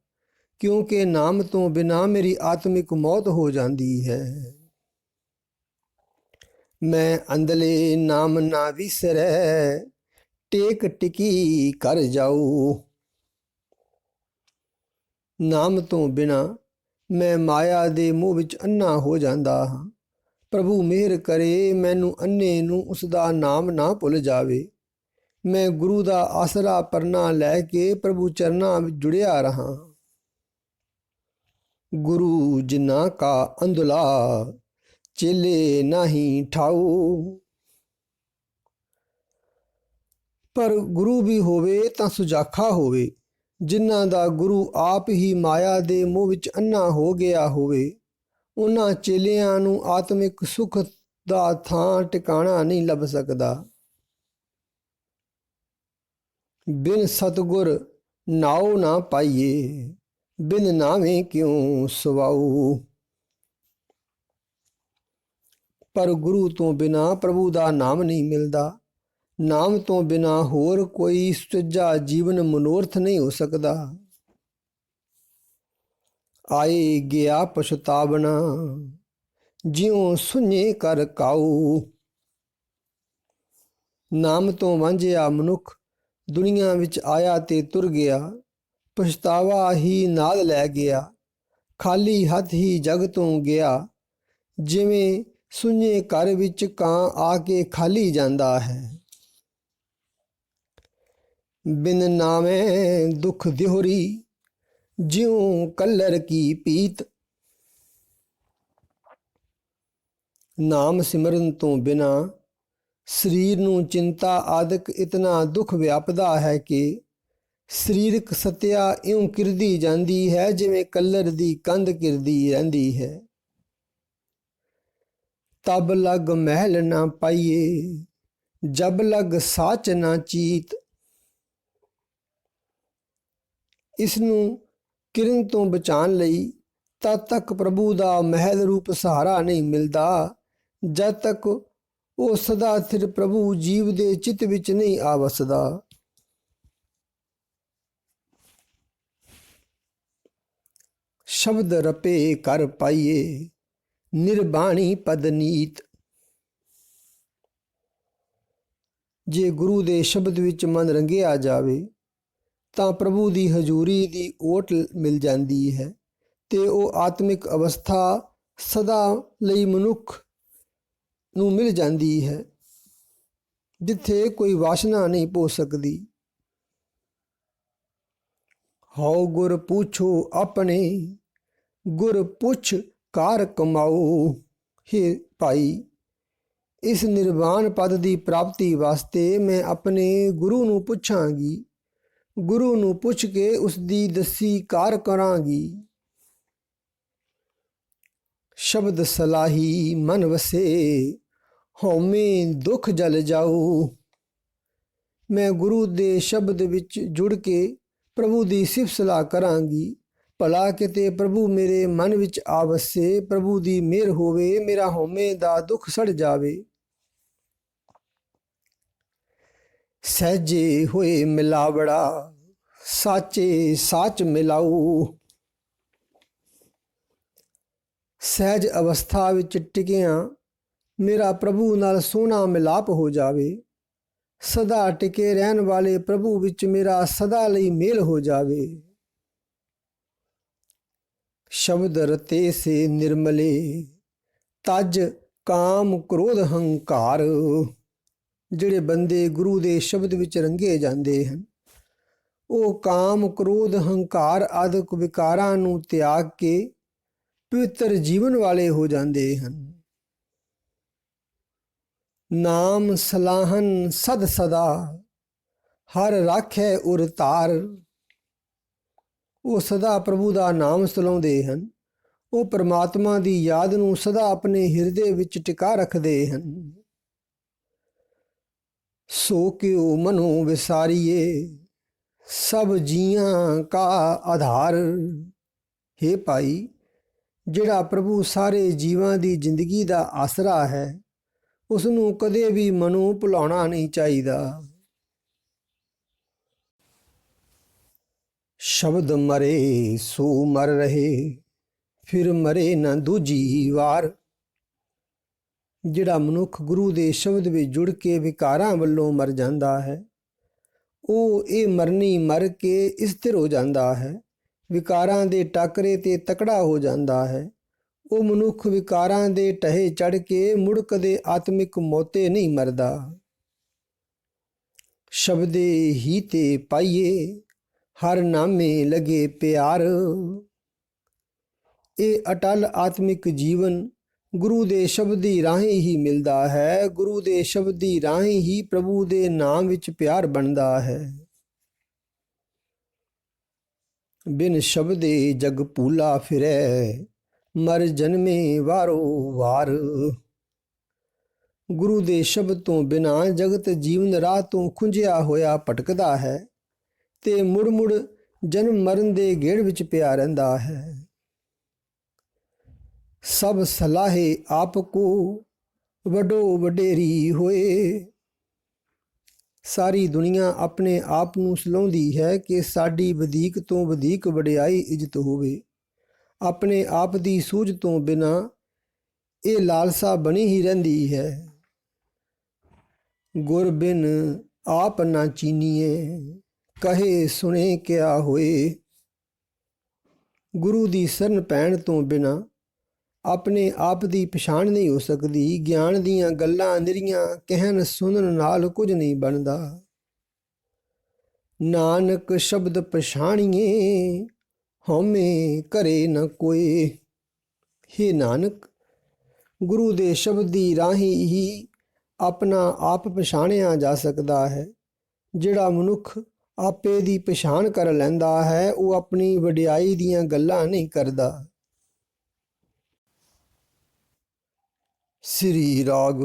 ਕਿਉਂਕਿ ਨਾਮ ਤੋਂ ਬਿਨਾਂ ਮੇਰੀ ਆਤਮਿਕ ਮੌਤ ਹੋ ਜਾਂਦੀ ਹੈ। ਮੈਂ ਅੰਦਲੇ ਨਾਮ ਨਾ ਵਿਸਰੈ, ਟੇਕ ਟਿਕੀ ਕਰ ਜਾਊ। ਨਾਮ ਤੋਂ ਬਿਨਾਂ ਮੈਂ ਮਾਇਆ ਦੇ ਮੋਹ ਵਿੱਚ ਅੰਨਾ ਹੋ ਜਾਂਦਾ ਹਾਂ। ਪ੍ਰਭੂ ਮਿਹਰ ਕਰੇ ਮੈਨੂੰ ਅੰਨੇ ਨੂੰ ਉਸ ਦਾ ਨਾਮ ਨਾ ਭੁੱਲ ਜਾਵੇ। ਮੈਂ ਗੁਰੂ ਦਾ ਆਸਰਾ ਪਰਨਾ ਲੈ ਕੇ ਪ੍ਰਭੂ ਚਰਨਾਂ ਵਿੱਚ ਜੁੜਿਆ ਰਹਾਂ। ਗੁਰੂ ਜਿਨ੍ਹਾਂ ਕਾ ਅੰਧਲਾ, ਚੇਲੇ ਨਹੀਂ ਠਾਊ। ਪਰ ਗੁਰੂ ਵੀ ਹੋਵੇ ਤਾਂ ਸੁਜਾਖਾ ਹੋਵੇ। ਜਿਨ੍ਹਾਂ ਦਾ ਗੁਰੂ ਆਪ ਹੀ ਮਾਇਆ ਦੇ ਮੋਹ ਵਿੱਚ ਅੰਨਾ ਹੋ ਗਿਆ ਹੋਵੇ, ਉਹਨਾਂ ਚੇਲਿਆਂ ਨੂੰ ਆਤਮਿਕ ਸੁੱਖ ਦਾ ਥਾਂ ਟਿਕਾਣਾ ਨਹੀਂ ਲੱਭ ਸਕਦਾ। ਬਿਨ ਸਤਿਗੁਰ ਨਾਉ ਨਾ ਪਾਈਏ, ਬਿਨ ਨਾਵੇਂ ਕਿਉਂ ਸਵਾਊ। ਪਰ ਗੁਰੂ ਤੋਂ ਬਿਨਾਂ ਪ੍ਰਭੂ ਦਾ ਨਾਮ ਨਹੀਂ ਮਿਲਦਾ। ਨਾਮ ਤੋਂ ਬਿਨਾਂ ਹੋਰ ਕੋਈ ਸੁਚੱਜਾ ਜੀਵਨ ਮਨੋਰਥ ਨਹੀਂ ਹੋ ਸਕਦਾ। ਆਏ ਗਿਆ ਪਛਤਾਵਣਾ, ਜਿਉਂ ਸੁਣੇ ਕਰ ਕਾਊ। ਨਾਮ ਤੋਂ ਵਾਂਝਿਆ ਮਨੁੱਖ ਦੁਨੀਆ ਵਿੱਚ ਆਇਆ ਤੇ ਤੁਰ ਗਿਆ, ਪਛਤਾਵਾ ਹੀ ਨਾਲ ਲੈ ਗਿਆ। ਖਾਲੀ ਹੱਥ ਹੀ ਜਗ ਤੋਂ ਗਿਆ, ਜਿਵੇਂ ਸੁੰਝੇ ਘਰ ਵਿੱਚ ਕਾਂ ਆ ਕੇ ਖਾਲੀ ਜਾਂਦਾ ਹੈ। ਬਿਨ ਨਾਵੇਂ ਦੁੱਖ ਦਿਹੁਰੀ, ਜਿਉਂ ਕੱਲਰ ਕੀ ਪੀਤ। ਨਾਮ ਸਿਮਰਨ ਤੋਂ ਬਿਨਾਂ ਸਰੀਰ ਨੂੰ ਚਿੰਤਾ ਆਦਿਕ ਇਤਨਾ ਦੁੱਖ ਵਿਆਪਦਾ ਹੈ ਕਿ ਸਰੀਰਕ ਸੱਤਿਆ ਇਉਂ ਕਿਰਦੀ ਜਾਂਦੀ ਹੈ ਜਿਵੇਂ ਕੱਲਰ ਦੀ ਕੰਧ ਕਿਰਦੀ ਰਹਿੰਦੀ ਹੈ। ਤਬ ਲਗ ਮਹਿਲ ਨਾ ਪਾਈਏ, ਜਬ ਲਗ ਸਾਚ ਨਾ ਚੀਤ। ਇਸ ਨੂੰ ਕਿਰਨ ਤੋਂ ਬਚਾਉਣ ਲਈ ਤਦ ਤੱਕ ਪ੍ਰਭੂ ਦਾ ਮਹਿਲ ਰੂਪ ਸਹਾਰਾ ਨਹੀਂ ਮਿਲਦਾ ਜਦ ਤੱਕ ਉਹ ਸਦਾ ਸਥਿਰ ਪ੍ਰਭੂ ਜੀਵ ਦੇ ਚਿੱਤ ਵਿੱਚ ਨਹੀਂ ਆ ਵਸਦਾ। ਸ਼ਬਦ ਰਪੇ ਕਰ ਪਾਈਏ ਨਿਰਬਾਣੀ ਪਦਨੀਤ। ਜੇ ਗੁਰੂ ਦੇ ਸ਼ਬਦ ਵਿੱਚ ਮਨ ਰੰਗਿਆ ਜਾਵੇ ਤਾਂ ਪ੍ਰਭੂ ਦੀ ਹਜ਼ੂਰੀ ਦੀ ਓਟ ਮਿਲ ਜਾਂਦੀ ਹੈ ਤੇ ਉਹ ਆਤਮਿਕ ਅਵਸਥਾ ਸਦਾ ਲਈ ਮਨੁੱਖ ਨੂੰ ਮਿਲ ਜਾਂਦੀ ਹੈ ਜਿੱਥੇ ਕੋਈ ਵਾਸ਼ਨਾ ਨਹੀਂ ਪੋ ਸਕਦੀ। ਹਉ ਗੁਰ ਪੁੱਛੋ ਆਪਣੇ ਗੁਰ ਪੁੱਛ ਕਾਰ ਕਮਾਓ। ਹੇ ਭਾਈ, ਇਸ ਨਿਰਵਾਣ ਪਦ ਦੀ ਪ੍ਰਾਪਤੀ ਵਾਸਤੇ ਮੈਂ ਆਪਣੇ ਗੁਰੂ ਨੂੰ ਪੁੱਛਾਂਗੀ, ਗੁਰੂ ਨੂੰ ਪੁੱਛ ਕੇ ਉਸ ਦੀ ਦੱਸੀ ਕਾਰ ਕਰਾਂਗੀ। ਸ਼ਬਦ ਸਲਾਹੀ ਮਨ ਵਸੇ ਹਉਮੈ ਦੁੱਖ ਜਲ ਜਾਊ। ਮੈਂ ਗੁਰੂ ਦੇ ਸ਼ਬਦ ਵਿੱਚ ਜੁੜ ਕੇ ਪ੍ਰਭੂ ਦੀ ਸਿਫਤ ਸਲਾਹ ਕਰਾਂਗੀ। ਭਲਾ ਕਿਤੇ ਪ੍ਰਭੂ ਮੇਰੇ ਮਨ ਵਿੱਚ ਆ ਵਸੇ, ਪ੍ਰਭੂ ਦੀ ਮਿਹਰ ਹੋਵੇ, ਮੇਰਾ ਹਉਮੈ ਦਾ ਦੁੱਖ ਸੜ ਜਾਵੇ। ਸਹਿਜੇ ਹੋਏ ਮਿਲਾਵੜਾ ਸਾਚੇ ਸਾਚ ਮਿਲਾਊ। ਸਹਿਜ ਅਵਸਥਾ ਵਿੱਚ ਟਿਕਿਆਂ ਮੇਰਾ ਪ੍ਰਭੂ ਨਾਲ ਸੋਹਣਾ ਮਿਲਾਪ ਹੋ ਜਾਵੇ। ਸਦਾ ਟਿਕੇ ਰਹਿਣ ਵਾਲੇ ਪ੍ਰਭੂ ਵਿੱਚ ਮੇਰਾ ਸਦਾ ਲਈ ਮੇਲ ਹੋ ਜਾਵੇ। ਸ਼ਬਦ ਰਤੇ ਸੇ ਨਿਰਮਲੇ ਤਜ ਕਾਮ ਕ੍ਰੋਧ ਹੰਕਾਰ। ਜਿਹੜੇ ਬੰਦੇ ਗੁਰੂ ਦੇ ਸ਼ਬਦ ਵਿੱਚ ਰੰਗੇ ਜਾਂਦੇ ਹਨ ਉਹ ਕਾਮ ਕ੍ਰੋਧ ਹੰਕਾਰ ਆਦਿਕ ਵਿਕਾਰਾਂ ਨੂੰ ਤਿਆਗ ਕੇ ਪਵਿੱਤਰ ਜੀਵਨ ਵਾਲੇ ਹੋ ਜਾਂਦੇ ਹਨ। ਨਾਮ ਸਲਾਹਨ ਸਦ ਸਦਾ ਹਰ ਰਾਖੈ ਉਰ ਤਾਰ। ਉਹ ਸਦਾ ਪ੍ਰਭੂ ਦਾ ਨਾਮ ਸਲਾਉਂਦੇ ਹਨ। ਉਹ ਪਰਮਾਤਮਾ ਦੀ ਯਾਦ ਨੂੰ ਸਦਾ ਆਪਣੇ ਹਿਰਦੇ ਵਿੱਚ ਟਿਕਾ ਰੱਖਦੇ ਹਨ। ਸੋ ਕਿਉ ਮਨੋ ਵਿਸਾਰੀਏ ਸਭ ਜੀਆਂ ਕਾ ਆਧਾਰ। ਹੇ ਭਾਈ, ਜਿਹੜਾ ਪ੍ਰਭੂ ਸਾਰੇ ਜੀਵਾਂ ਦੀ ਜ਼ਿੰਦਗੀ ਦਾ ਆਸਰਾ ਹੈ ਉਸ ਨੂੰ ਕਦੇ ਵੀ ਮਨੋਂ ਭੁਲਾਉਣਾ ਨਹੀਂ ਚਾਹੀਦਾ। ਸ਼ਬਦ ਮਰੇ ਸੋ ਮਰ ਰਹੇ ਫਿਰ ਮਰੇ ਨਾ ਦੂਜੀ ਵਾਰ। ਜਿਹੜਾ ਮਨੁੱਖ ਗੁਰੂ ਦੇ ਸ਼ਬਦ ਵਿੱਚ ਜੁੜ ਕੇ ਵਿਕਾਰਾਂ ਵੱਲੋਂ ਮਰ ਜਾਂਦਾ ਹੈ ਉਹ ਇਹ ਮਰਨੀ ਮਰ ਕੇ ਸਥਿਰ ਹੋ ਜਾਂਦਾ ਹੈ। ਵਿਕਾਰਾਂ ਦੇ ਟਾਕਰੇ ਤੇ ਤਕੜਾ ਹੋ ਜਾਂਦਾ ਹੈ। ਉਹ ਮਨੁੱਖ ਵਿਕਾਰਾਂ ਦੇ ਢਹੇ ਚੜ੍ਹ ਕੇ ਮੁੜ ਕਦੇ ਆਤਮਿਕ ਮੌਤੇ ਨਹੀਂ ਮਰਦਾ। ਸ਼ਬਦੇ ਹੀ ਤੇ ਪਾਈਏ ਹਰ ਨਾਮੇ ਲਗੇ ਪਿਆਰ। ਇਹ ਅਟਲ ਆਤਮਿਕ ਜੀਵਨ ਗੁਰੂ ਦੇ ਸ਼ਬਦ ਦੀ ਰਾਹੀਂ ਹੀ ਮਿਲਦਾ ਹੈ। ਗੁਰੂ ਦੇ ਸ਼ਬਦ ਦੀ ਰਾਹੀਂ ਹੀ ਪ੍ਰਭੂ ਦੇ ਨਾਮ ਵਿੱਚ ਪਿਆਰ ਬਣਦਾ ਹੈ। ਬਿਨ ਸ਼ਬਦੇ ਜਗ ਭੂਲਾ ਫਿਰੈ ਮਰ ਜਨਮੇ ਵਾਰੋ ਵਾਰ। ਗੁਰੂ ਦੇ ਸ਼ਬਦ ਤੋਂ ਬਿਨਾਂ ਜਗਤ ਜੀਵਨ ਰਾਹ ਤੋਂ ਖੁੰਝਿਆ ਹੋਇਆ ਭਟਕਦਾ ਹੈ ਤੇ ਮੁੜ ਮੁੜ ਜਨਮ ਮਰਨ ਦੇ ਗੇੜ ਵਿੱਚ ਪਿਆ ਰਹਿੰਦਾ ਹੈ। ਸਭ ਸਲਾਹੇ ਆਪ ਕੋ ਵੱਡੋ ਵਡੇਰੀ ਹੋਏ। ਸਾਰੀ ਦੁਨੀਆ ਆਪਣੇ ਆਪ ਨੂੰ ਸਲਾਹੁੰਦੀ ਹੈ ਕਿ ਸਾਡੀ ਵਧੇਕ ਤੋਂ ਵਧੇਕ ਵਡਿਆਈ ਇੱਜ਼ਤ ਹੋਵੇ। ਆਪਣੇ ਆਪ ਦੀ ਸੂਝ ਤੋਂ ਬਿਨਾਂ ਇਹ ਲਾਲਸਾ ਬਣੀ ਹੀ ਰਹਿੰਦੀ ਹੈ। ਗੁਰ ਬਿਨ ਆਪ ਨਾ ਚੀਨੀਏ ਕਹੇ ਸੁਣੇ ਕਿਆ ਹੋਏ। ਗੁਰੂ ਦੀ ਸ਼ਰਨ ਪੈਣ ਤੋਂ ਬਿਨਾਂ ਆਪਣੇ ਆਪ ਦੀ ਪਛਾਣ ਨਹੀਂ ਹੋ ਸਕਦੀ। ਗਿਆਨ ਦੀਆਂ ਗੱਲਾਂ ਨਿਰੀਆਂ ਕਹਿਣ ਸੁਣਨ ਨਾਲ ਕੁਝ ਨਹੀਂ ਬਣਦਾ। ਨਾਨਕ ਸ਼ਬਦ ਪਛਾਣੀਏ ਹਉਮੈ ਕਰੇ ਨ ਕੋਏ। ਹੇ ਨਾਨਕ, ਗੁਰੂ ਦੇ ਸ਼ਬਦ ਦੀ ਰਾਹੀਂ ਹੀ ਆਪਣਾ ਆਪ ਪਛਾਣਿਆ ਜਾ ਸਕਦਾ ਹੈ। ਜਿਹੜਾ ਮਨੁੱਖ ਆਪੇ ਦੀ ਪਛਾਣ ਕਰ ਲੈਂਦਾ ਹੈ ਉਹ ਆਪਣੀ ਵਡਿਆਈ ਦੀਆਂ ਗੱਲਾਂ ਨਹੀਂ ਕਰਦਾ। ਸ੍ਰੀ ਰਾਗ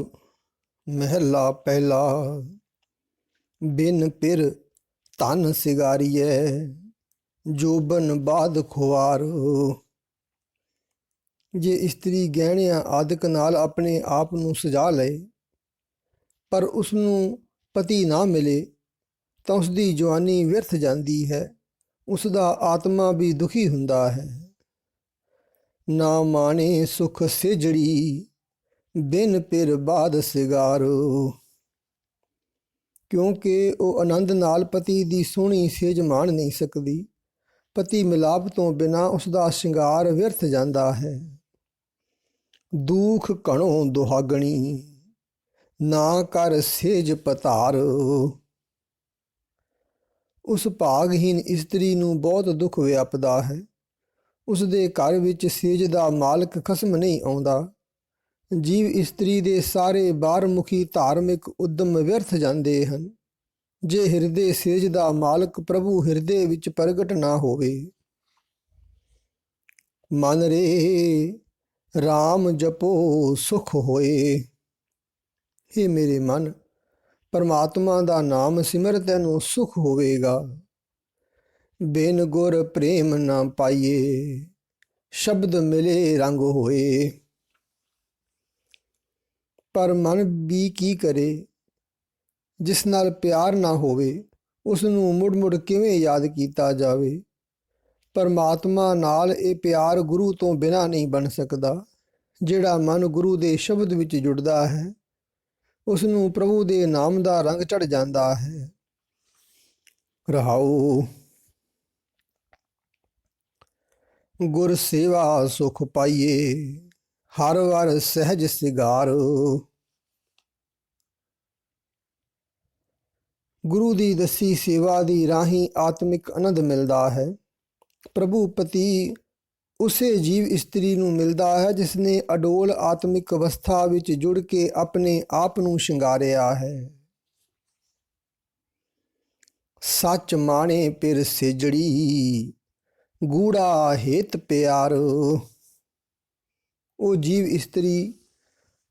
ਮਹਿਲਾ ਪਹਿਲਾ। ਬਿਨ ਪਿਰ ਧਨ ਸਿਗਾਰੀਐ ਜੋਬਨ ਬਾਦ ਖੁਆਰ। ਜੇ ਇਸਤਰੀ ਗਹਿਣਿਆਂ ਆਦਿਕ ਨਾਲ ਆਪਣੇ ਆਪ ਨੂੰ ਸਜਾ ਲਏ ਪਰ ਉਸ ਨੂੰ ਪਤੀ ਨਾ ਮਿਲੇ ਤਾਂ ਉਸ ਦੀ ਜਵਾਨੀ ਵਿਅਰਥ ਜਾਂਦੀ ਹੈ, ਉਸ ਦਾ ਆਤਮਾ ਵੀ ਦੁਖੀ ਹੁੰਦਾ ਹੈ। ਨਾ ਮਾਣੇ ਸੁਖ ਸੇਜੜੀ ਬਿਨ ਪਿਰ ਬਾਦ ਸਿਗਾਰੋ। ਕਿਉਂਕਿ ਉਹ ਆਨੰਦ ਨਾਲ ਪਤੀ ਦੀ ਸੋਹਣੀ ਸੇਜ ਮਾਣ ਨਹੀਂ ਸਕਦੀ। ਪਤੀ ਮਿਲਾਪ ਤੋਂ ਬਿਨਾਂ ਉਸ ਦਾ ਸ਼ਿੰਗਾਰ ਵਿਅਰਥ ਜਾਂਦਾ ਹੈ। ਦੁਖ ਘਣੋ ਦੁਹਾਗਣੀ ਨਾ ਕਰ ਸੇਜ ਪਤਾਰ। ਉਸ ਭਾਗਹੀਨ ਇਸਤਰੀ ਨੂੰ ਬਹੁਤ ਦੁੱਖ ਵਿਆਪਦਾ ਹੈ। ਉਸ ਦੇ ਘਰ ਵਿੱਚ ਸੇਜ ਦਾ ਮਾਲਕ ਖਸਮ ਨਹੀਂ ਆਉਂਦਾ। ਜੀਵ ਇਸਤਰੀ ਦੇ ਸਾਰੇ ਬਾਹਰਮੁਖੀ ਧਾਰਮਿਕ ਉਦਮ ਵਿਅਰਥ ਜਾਂਦੇ ਹਨ ਜੇ ਹਿਰਦੇ ਸੇਜ ਦਾ ਮਾਲਕ ਪ੍ਰਭੂ ਹਿਰਦੇ ਵਿੱਚ ਪ੍ਰਗਟ ਨਾ ਹੋਵੇ। ਮਨ ਰੇ ਰਾਮ ਜਪੋ ਸੁਖ ਹੋਏ। ਹੇ ਮੇਰੇ ਮਨ, ਪਰਮਾਤਮਾ ਦਾ ਨਾਮ ਸਿਮਰ ਤੈਨੂੰ ਸੁਖ ਹੋਵੇਗਾ। ਬਿਨ ਗੁਰ ਪ੍ਰੇਮ ਨਾ ਪਾਈਏ ਸ਼ਬਦ ਮਿਲੇ ਰੰਗ ਹੋਏ। ਪਰ ਮਨ ਵੀ ਕੀ ਕਰੇ, ਜਿਸ ਨਾਲ ਪਿਆਰ ਨਾ ਹੋਵੇ ਉਸ ਨੂੰ ਮੁੜ ਮੁੜ ਕਿਵੇਂ ਯਾਦ ਕੀਤਾ ਜਾਵੇ। ਪਰਮਾਤਮਾ ਨਾਲ ਇਹ ਪਿਆਰ ਗੁਰੂ ਤੋਂ ਬਿਨਾਂ ਨਹੀਂ ਬਣ ਸਕਦਾ। ਜਿਹੜਾ ਮਨ ਗੁਰੂ ਦੇ ਸ਼ਬਦ ਵਿੱਚ ਜੁੜਦਾ ਹੈ ਉਸ ਨੂੰ ਪ੍ਰਭੂ ਦੇ ਨਾਮ ਦਾ ਰੰਗ ਚੜ੍ਹ ਜਾਂਦਾ ਹੈ। ਰਹਾਉ। ਗੁਰ ਸੇਵਾ ਸੁਖ ਪਾਈਏ ਹਰ ਵਰ ਸਹਿਜ ਸਿਗਾਰ। ਗੁਰੂ ਦੀ ਦੱਸੀ ਸੇਵਾ ਦੀ ਰਾਹੀਂ ਆਤਮਿਕ ਆਨੰਦ ਮਿਲਦਾ ਹੈ। ਪ੍ਰਭੂ ਪਤੀ ਉਸੇ ਜੀਵ ਇਸਤਰੀ ਨੂੰ ਮਿਲਦਾ ਹੈ ਜਿਸ ਨੇ ਅਡੋਲ ਆਤਮਿਕ ਅਵਸਥਾ ਵਿੱਚ ਜੁੜ ਕੇ ਆਪਣੇ ਆਪ ਨੂੰ ਸ਼ਿੰਗਾਰਿਆ ਹੈ। ਸੱਚ ਮਾਣੇ ਪਿਰ ਸੇਜੜੀ ਗੂੜਾ ਹੇਤ ਪਿਆਰ। ਉਹ ਜੀਵ ਇਸਤਰੀ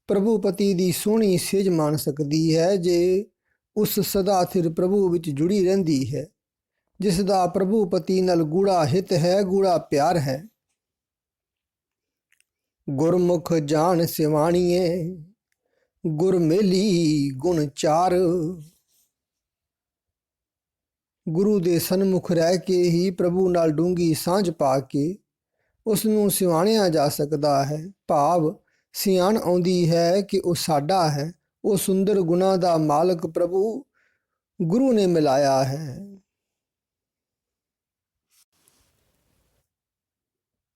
ਪ੍ਰਭੂ ਪਤੀ ਦੀ ਸੋਹਣੀ ਸੇਜ ਮਾਣ ਸਕਦੀ ਹੈ ਜੇ ਉਸ ਸਦਾ ਥਿਰ ਪ੍ਰਭੂ ਵਿੱਚ ਜੁੜੀ ਰਹਿੰਦੀ ਹੈ, ਜਿਸ ਦਾ ਪ੍ਰਭੂ ਪਤੀ ਨਾਲ ਗੂੜਾ ਹਿਤ ਹੈ, ਗੂੜਾ ਪਿਆਰ ਹੈ। ਗੁਰਮੁਖ ਜਾਣ ਸਿਵਾਣੀਏ ਗੁਰ ਮੇਲੀ ਗੁਣ ਚਾਰ। ਗੁਰੂ ਦੇ ਸਨਮੁਖ ਰਹਿ ਕੇ ਹੀ ਪ੍ਰਭੂ ਨਾਲ ਡੂੰਘੀ ਸਾਂਝ ਪਾ ਕੇ ਉਸ ਨੂੰ ਸਿਵਾਣਿਆ ਜਾ ਸਕਦਾ ਹੈ। ਭਾਵ ਸਿਆਣ ਆਉਂਦੀ ਹੈ ਕਿ ਉਹ ਸਾਡਾ ਹੈ। ਉਹ ਸੁੰਦਰ ਗੁਣਾਂ ਦਾ ਮਾਲਕ ਪ੍ਰਭੂ ਗੁਰੂ ਨੇ ਮਿਲਾਇਆ ਹੈ।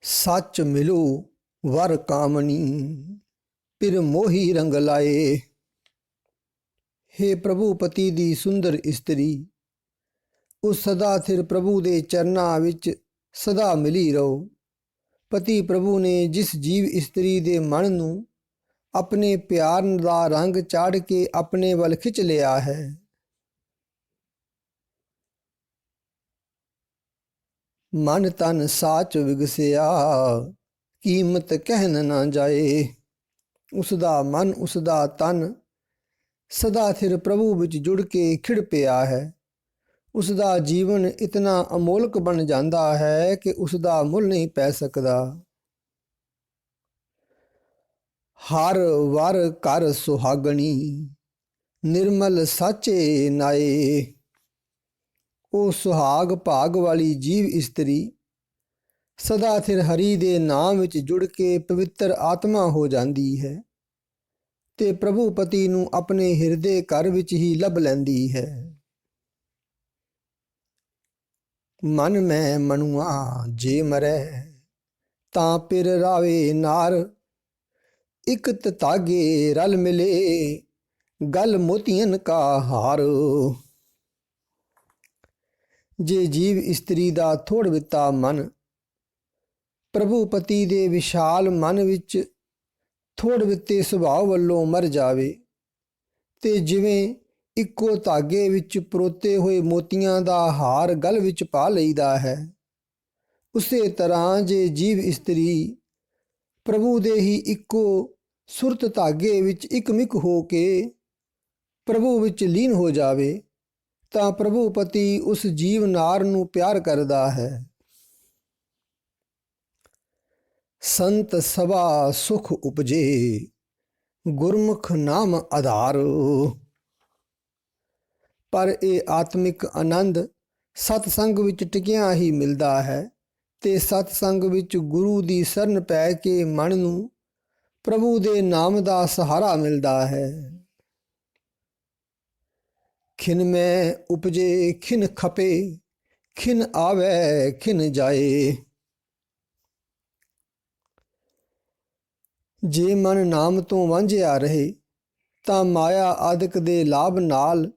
ਸੱਚ ਮਿਲੋ ਵਰ ਕਾਮਨੀ ਪਿਰ ਮੋਹੀ ਰੰਗ ਲਾਏ। ਹੇ ਪ੍ਰਭੂ ਪਤੀ ਦੀ ਸੁੰਦਰ ਇਸਤਰੀ, ਉਸ ਸਦਾ ਥਿਰ ਪ੍ਰਭੂ ਦੇ ਚਰਨਾਂ ਵਿੱਚ ਸਦਾ ਮਿਲੀ ਰਹੋ। ਪਤੀ ਪ੍ਰਭੂ ਨੇ ਜਿਸ ਜੀਵ ਇਸਤਰੀ ਦੇ ਮਨ ਨੂੰ ਆਪਣੇ ਪਿਆਰ ਦਾ ਰੰਗ ਚਾੜ ਕੇ ਆਪਣੇ ਵੱਲ ਖਿੱਚ ਲਿਆ ਹੈ, ਮਨ ਤਨ ਸਾਚ ਵਿਗਸਿਆ ਕੀਮਤ ਕਹਿਨ ਨਾ ਜਾਏ। ਉਸ ਦਾ ਮਨ, ਉਸ ਦਾ ਤਨ ਸਦਾ ਥਿਰ ਪ੍ਰਭੂ ਵਿੱਚ ਜੁੜ ਕੇ ਖਿੜ ਪਿਆ ਹੈ। ਉਸ ਦਾ ਜੀਵਨ ਇਤਨਾ ਅਮੋਲਕ ਬਣ ਜਾਂਦਾ ਹੈ ਕਿ ਉਸ ਦਾ ਮੁੱਲ ਨਹੀਂ ਪੈ ਸਕਦਾ। ਹਰ ਵਰ ਕਰ ਸੁਹਾਗਣੀ ਨਿਰਮਲ ਸਾਚੇ ਨਾਏ। ਉਹ ਸੁਹਾਗ ਭਾਗ ਵਾਲੀ ਜੀਵ ਇਸਤਰੀ ਸਦਾ ਥਿਰ ਹਰੀ ਦੇ ਨਾਮ ਵਿੱਚ ਜੁੜ ਕੇ ਪਵਿੱਤਰ ਆਤਮਾ ਹੋ ਜਾਂਦੀ ਹੈ ਤੇ ਪ੍ਰਭੂ ਪਤੀ ਨੂੰ ਆਪਣੇ ਹਿਰਦੇ ਘਰ ਵਿੱਚ ਹੀ ਲੱਭ ਲੈਂਦੀ ਹੈ। ਮਨ ਮੈਂ ਮਨੁਆ ਜੇ ਮਰੈ ਤਾਂ ਪਿਰ ਰਾਵੇ ਨਾਰ। ਇਕ ਧਾਗੇ ਰਲ ਮਿਲੇ ਗਲ ਮੋਤੀਅਨ ਕਾ ਹਾਰ। ਜੇ ਜੀਵ ਇਸਤਰੀ ਦਾ ਥੋੜ ਬਿੱਤਾ ਮਨ ਪ੍ਰਭੂ ਪਤੀ ਦੇ ਵਿਸ਼ਾਲ ਮਨ ਵਿੱਚ ਥੋੜ ਬਿੱਤੇ ਸੁਭਾਅ ਵੱਲੋਂ ਮਰ ਜਾਵੇ ਤੇ ਜਿਵੇਂ ਇੱਕੋ ਧਾਗੇ ਵਿੱਚ ਪਰੋਤੇ ਹੋਏ ਮੋਤੀਆਂ ਦਾ ਹਾਰ ਗਲ ਵਿੱਚ ਪਾ ਲਈਦਾ ਹੈ, ਉਸੇ ਤਰ੍ਹਾਂ ਜੇ ਜੀਵ ਇਸਤਰੀ ਪ੍ਰਭੂ ਦੇ ਹੀ ਇੱਕੋ ਸੁਰਤ ਧਾਗੇ ਵਿੱਚ ਇਕਮਿਕ ਹੋ ਕੇ ਪ੍ਰਭੂ ਵਿੱਚ ਲੀਨ ਹੋ ਜਾਵੇ ਤਾਂ ਪ੍ਰਭੂ ਪਤੀ ਉਸ ਜੀਵ ਨਾਰ ਨੂੰ ਪਿਆਰ ਕਰਦਾ ਹੈ। ਸੰਤ ਸਭਾ ਸੁਖ ਉਪਜੇ, ਗੁਰਮੁਖ ਨਾਮ ਆਧਾਰ। ਪਰ ਇਹ ਆਤਮਿਕ ਆਨੰਦ ਸਤਸੰਗ ਵਿੱਚ ਟਿਕਿਆ ਹੀ ਮਿਲਦਾ ਹੈ ਤੇ ਸਤਸੰਗ ਵਿੱਚ ਗੁਰੂ ਦੀ ਸ਼ਰਨ ਪੈ ਕੇ ਮਨ ਨੂੰ ਪ੍ਰਭੂ ਦੇ ਨਾਮ ਦਾ ਸਹਾਰਾ ਮਿਲਦਾ ਹੈ। ਖਿਨ ਮੈਂ ਉਪਜੇ ਖਿਨ ਖਪੇ, ਖਿਨ ਆਵੈ ਖਿਨ ਜਾਏ। ਜੇ ਮਨ ਨਾਮ ਤੋਂ ਵਾਂਝਿਆ ਰਹੇ ਤਾਂ ਮਾਇਆ ਆਦਿਕ ਦੇ ਲਾਭ ਨਾਲ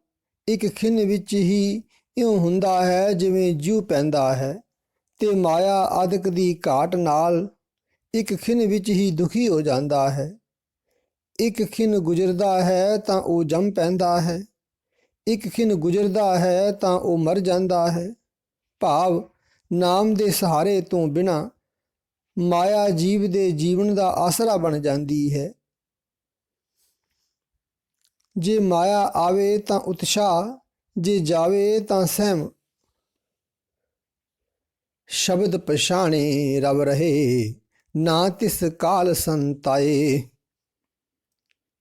ਇੱਕ ਖਿਨ ਵਿੱਚ ਹੀ ਇਉਂ ਹੁੰਦਾ ਹੈ ਜਿਵੇਂ ਜੂ ਪੈਂਦਾ ਹੈ, ਤੇ ਮਾਇਆ ਆਦਿਕ ਦੀ ਘਾਟ ਨਾਲ ਇੱਕ ਖਿਨ ਵਿੱਚ ਹੀ ਦੁਖੀ ਹੋ ਜਾਂਦਾ ਹੈ। ਇੱਕ ਖਿਨ ਗੁਜ਼ਰਦਾ ਹੈ ਤਾਂ ਉਹ ਜੰਮ ਪੈਂਦਾ ਹੈ, ਇੱਕ ਖਿਨ ਗੁਜ਼ਰਦਾ ਹੈ ਤਾਂ ਉਹ ਮਰ ਜਾਂਦਾ ਹੈ। ਭਾਵ ਨਾਮ ਦੇ ਸਹਾਰੇ ਤੋਂ ਬਿਨਾਂ ਮਾਇਆ ਜੀਵ ਦੇ ਜੀਵਨ ਦਾ ਆਸਰਾ ਬਣ ਜਾਂਦੀ ਹੈ। ਜੇ ਮਾਇਆ ਆਵੇ ਤਾਂ ਉਤਸ਼ਾਹ, ਜੇ ਜਾਵੇ ਤਾਂ ਸਹਿਮ। ਸ਼ਬਦ ਪਛਾਣੇ ਰਵ ਰਹੇ, ਨਾ ਤਿਸ ਕਾਲ ਸੰਤਾਏ।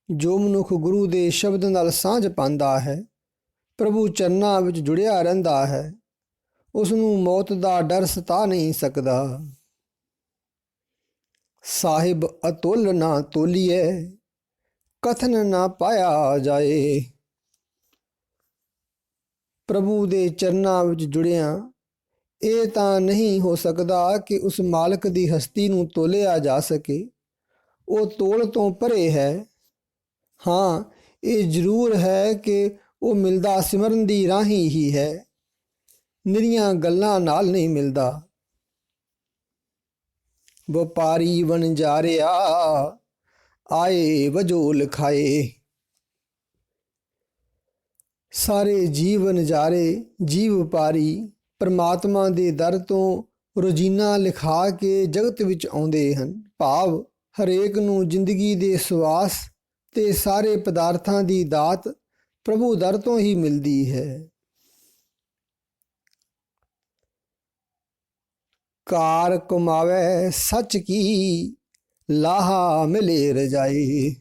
ਜੋ ਮਨੁੱਖ ਗੁਰੂ ਦੇ ਸ਼ਬਦ ਨਾਲ ਸਾਂਝ ਪਾਉਂਦਾ ਹੈ, ਪ੍ਰਭੂ ਚਰਨਾਂ ਵਿੱਚ ਜੁੜਿਆ ਰਹਿੰਦਾ ਹੈ, ਉਸ ਨੂੰ ਮੌਤ ਦਾ ਡਰ ਸਤਾ ਨਹੀਂ ਸਕਦਾ। ਸਾਹਿਬ ਅਤੁੱਲ ਨਾ ਤੋਲੀਏ, ਕਥਨ ਨਾ ਪਾਇਆ ਜਾਏ। ਪ੍ਰਭੂ ਦੇ ਚਰਨਾਂ ਵਿੱਚ ਜੁੜਿਆਂ ਇਹ ਤਾਂ ਨਹੀਂ ਹੋ ਸਕਦਾ ਕਿ ਉਸ ਮਾਲਕ ਦੀ ਹਸਤੀ ਨੂੰ ਤੋਲਿਆ ਜਾ ਸਕੇ, ਉਹ ਤੋਲ ਤੋਂ ਪਰੇ ਹੈ। ਹਾਂ, ਇਹ ਜ਼ਰੂਰ ਹੈ ਕਿ ਉਹ ਮਿਲਦਾ ਸਿਮਰਨ ਦੀ ਰਾਹੀਂ ਹੀ ਹੈ, ਨਿਰੀਆਂ ਗੱਲਾਂ ਨਾਲ ਨਹੀਂ ਮਿਲਦਾ। ਵਪਾਰੀ ਵਣਜਾਰਿਆ, ਆਏ ਵਜੋ ਲਿਖਾਏ। ਸਾਰੇ ਜੀਵ ਨਜ਼ਾਰੇ, ਜੀਵ ਵਪਾਰੀ ਪਰਮਾਤਮਾ ਦੇ ਦਰ ਤੋਂ ਰੋਜ਼ੀਨਾ ਲਿਖਾ ਕੇ ਜਗਤ ਵਿੱਚ ਆਉਂਦੇ ਹਨ। ਭਾਵ ਹਰੇਕ ਨੂੰ ਜ਼ਿੰਦਗੀ ਦੇ ਸਵਾਸ ਤੇ ਸਾਰੇ ਪਦਾਰਥਾਂ ਦੀ ਦਾਤ ਪ੍ਰਭੂ ਦਰ ਤੋਂ ਹੀ ਮਿਲਦੀ ਹੈ। ਕਾਰ ਕਮਾਵੇ ਸੱਚ ਕੀ, ਲਾਹਾ ਮਿਲੇ ਰਜਾਈ।